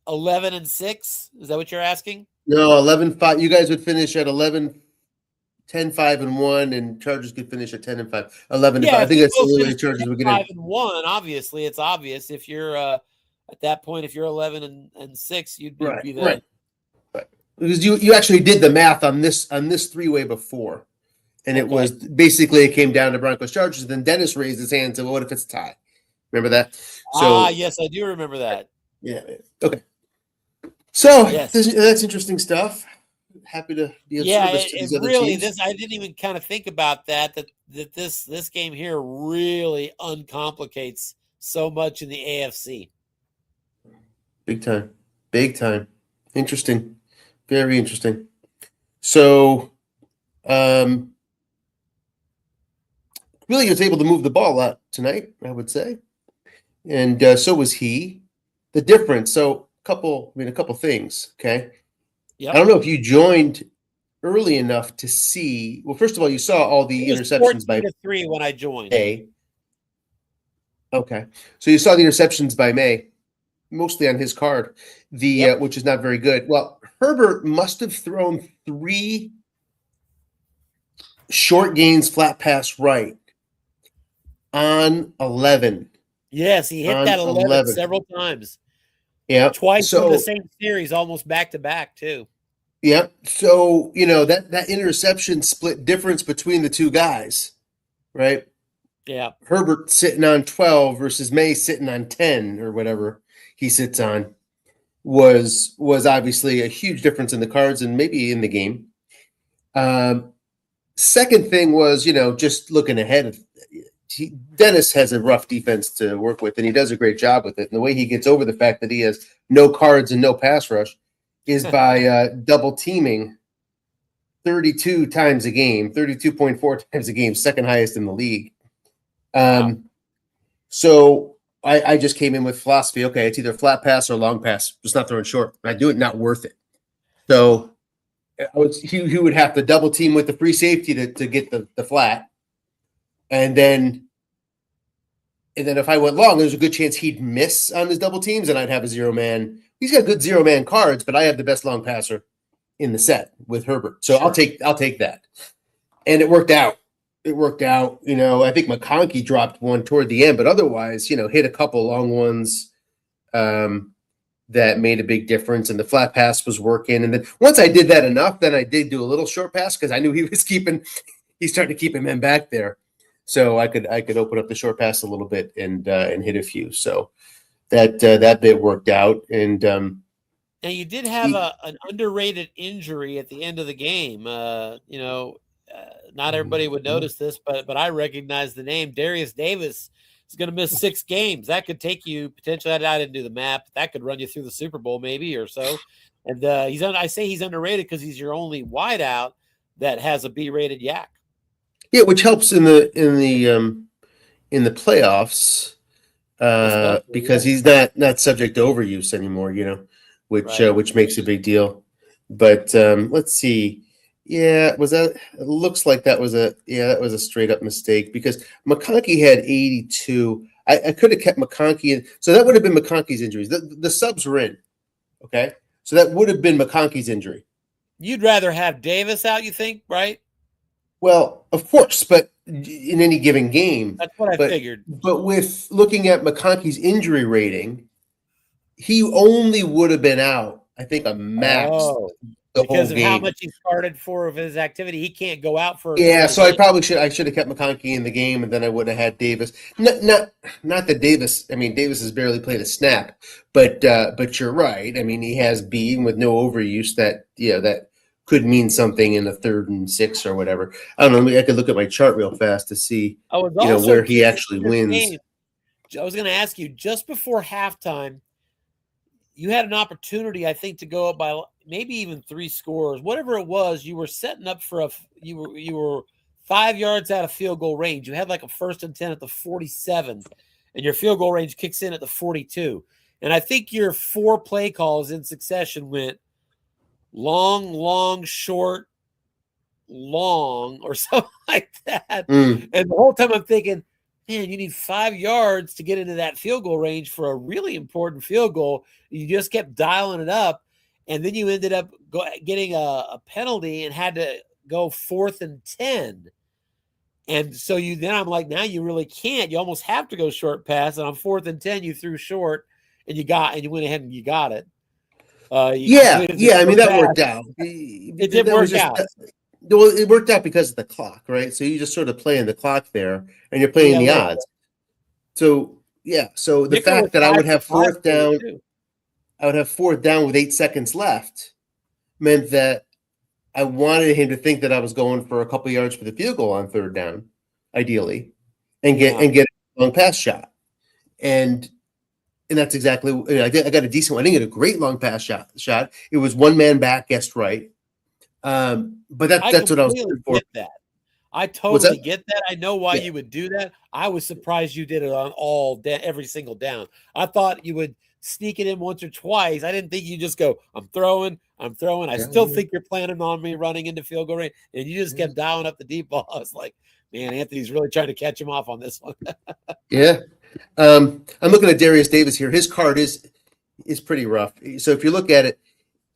is that what you're asking? No, 11-5. You guys would finish at 11, 10-5-1, and Chargers could finish at 10-5, 11-5. I think that's the only way Chargers would get in. 5-1. Obviously, it's obvious if you're at that point. If you're 11-6, you'd be there. Right. Because you actually did the math on this 3-way before, and it was basically it came down to Broncos Chargers. Then Dennis raised his hand and said, "Well, what if it's a tie?" Remember that? So, yes, I do remember that. Yeah. Okay. So that's interesting stuff. Happy to be of service to these other teams. I didn't even kind of think about that this game here really uncomplicates so much in the AFC. Big time. Interesting. Very interesting. So, really was able to move the ball a lot tonight, I would say. And so was he. The difference, so a couple things, okay? Yep. I don't know if you joined early enough to see. Well, first of all, you saw all the interceptions by 3 when I joined. May. Okay, so you saw the interceptions by May, mostly on his card, which is not very good. Well, Herbert must have thrown 3 short gains, flat pass right on 11. Yes, he hit that 11 several times. Yeah, twice in the same series, almost back to back too. Yeah, so that interception split difference between the two guys, right? Yeah, Herbert sitting on 12 versus May sitting on 10 or whatever he sits on was obviously a huge difference in the cards and maybe in the game. Second thing was just looking ahead. Dennis has a rough defense to work with, and he does a great job with it. And the way he gets over the fact that he has no cards and no pass rush is by double teaming 32 times a game, 32.4 times a game, second highest in the league. So I just came in with philosophy. Okay, it's either flat pass or long pass, just not throwing short. I do it, not worth it. So he would have to double team with the free safety to get the flat. And then if I went long, there's a good chance he'd miss on his double teams, and I'd have a 0-man. He's got good 0-man cards, but I have the best long passer in the set with Herbert. So sure. I'll take that. And it worked out. I think McConkey dropped one toward the end, but otherwise, hit a couple long ones that made a big difference, and the flat pass was working. And then once I did that enough, then I did do a little short pass because I knew he's starting to keep him in back there. So I could open up the short pass a little bit and hit a few. So that bit worked out. And now you did have an underrated injury at the end of the game. Not everybody would notice this, but I recognize the name. Darius Davis is going to miss 6 games. That could take you potentially. I didn't do the math. That could run you through the Super Bowl maybe or so. And I say he's underrated because he's your only wideout that has a B-rated yak. Yeah, which helps in the playoffs because he's not subject to overuse anymore, which makes a big deal. But let's see. Yeah, it looks like that was a straight up mistake because McConkey had 82. I could have kept McConkey in, so that would have been McConkey's injuries. The subs were in. Okay. So that would have been McConkey's injury. You'd rather have Davis out, you think, right? Well, of course, but in any given game. That's what I figured. But with looking at McConkey's injury rating, he only would have been out, I think, a max the because whole of game. how much he started for of his activity. He can't go out for so I should have kept McConkey in the game, and then I would have had Davis. Not that Davis. I mean, Davis has barely played a snap, but you're right. I mean, he has being with no overuse that could mean something in a 3rd and 6 or whatever. I don't know. I could look at my chart real fast to see where he actually wins. I was going to ask you, just before halftime, you had an opportunity, I think, to go up by maybe even 3 scores, whatever it was. You were setting up for you were 5 yards out of field goal range. You had like a 1st and 10 at the 47, and your field goal range kicks in at the 42. And I think your 4 play calls in succession went long, long, short, long, or something like that. And the whole time I'm thinking, man, you need 5 yards to get into that field goal range for a really important field goal. You just kept dialing it up, and then you ended up getting a penalty and had to go 4th and 10. And so then I'm like, now you really can't. You almost have to go short pass. And on 4th and 10, you threw short, and you went ahead and you got it. I mean, that worked out. It did work out. Well, it worked out because of the clock, right? So you just sort of playing the clock there, and you're playing the odds. So the fact that I would have 4th down, with 8 seconds left, meant that I wanted him to think that I was going for a couple yards for the field goal on 3rd down, ideally, and get a long pass shot, and that's exactly. I got a decent one. I didn't get a great long pass shot. It was one man back, guessed right. But that's what I was looking for. I totally get that. I know why you would do that. I was surprised you did it on every single down. I thought you would sneak it in once or twice. I didn't think you just go, I'm throwing. I still think you're planning on me running into field goal range, and you just kept dialing up the deep ball. I was like, man, Anthony's really trying to catch him off on this one. Yeah. I'm looking at Darius Davis here. His card is pretty rough. So if you look at it,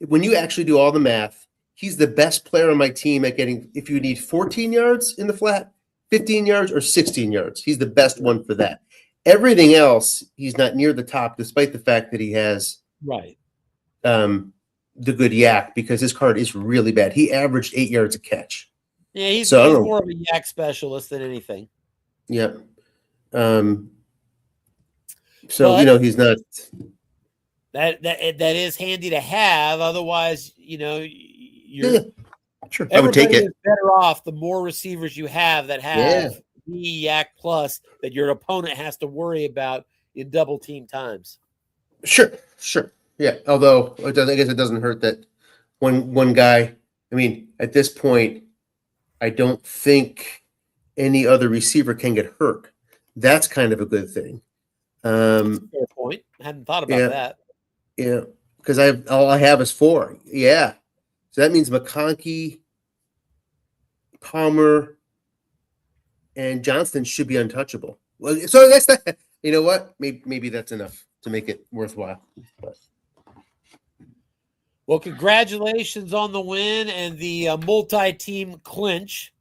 when you actually do all the math, he's the best player on my team at getting, if you need 14 yards in the flat, 15 yards, or 16 yards. He's the best one for that. Everything else, he's not near the top, despite the fact that he has the good yak, because his card is really bad. He averaged 8 yards a catch. Yeah, he's more of a yak specialist than anything. Yeah. So he's not. That is handy to have. Otherwise, sure. I would take it. Everybody is better off the more receivers you have that have yak plus that your opponent has to worry about in double team times. Sure. Yeah. Although I guess it doesn't hurt that one guy. I mean, at this point, I don't think any other receiver can get hurt. That's kind of a good thing. That's a fair point. I hadn't thought about that. Yeah, because all I have is 4. Yeah, so that means McConkey, Palmer, and Johnston should be untouchable. Well, so that's that. You know what? Maybe that's enough to make it worthwhile. Well, congratulations on the win and the multi-team clinch.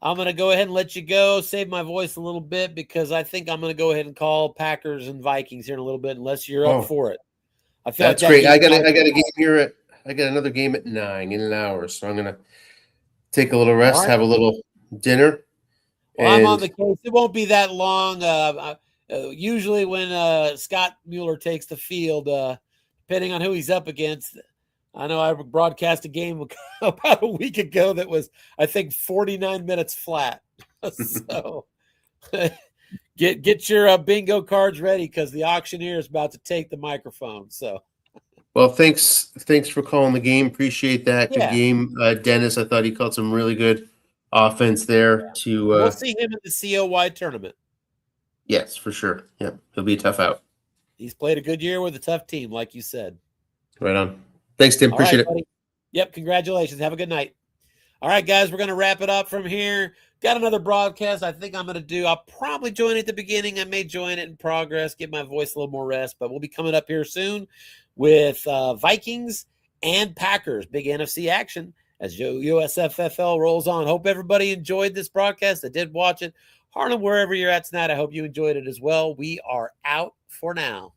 I'm going to go ahead and let you go, save my voice a little bit, because I think I'm going to go ahead and call Packers and Vikings here in a little bit, unless you're up for it. I feel that's great. I got a game here I got another game at 9 in an hour, so I'm going to take a little rest, have a little dinner. Well, I'm on the case. It won't be that long. Usually when Scott Mueller takes the field, depending on who he's up against, I know I broadcast a game about a week ago that was, I think, 49 minutes flat. So get your bingo cards ready, because the auctioneer is about to take the microphone. So, well, thanks for calling the game. Appreciate that. Good game, Dennis. I thought he called some really good offense there. We'll see him in the COY tournament. Yes, for sure. Yeah, he'll be a tough out. He's played a good year with a tough team, like you said. Right on. Thanks, Tim. Appreciate it. Buddy. Yep. Congratulations. Have a good night. All right, guys, we're going to wrap it up from here. Got another broadcast I think I'm going to do. I'll probably join at the beginning. I may join it in progress, give my voice a little more rest, but we'll be coming up here soon with Vikings and Packers. Big NFC action as USFFL rolls on. Hope everybody enjoyed this broadcast. I did watch it. Harlan, wherever you're at tonight, I hope you enjoyed it as well. We are out for now.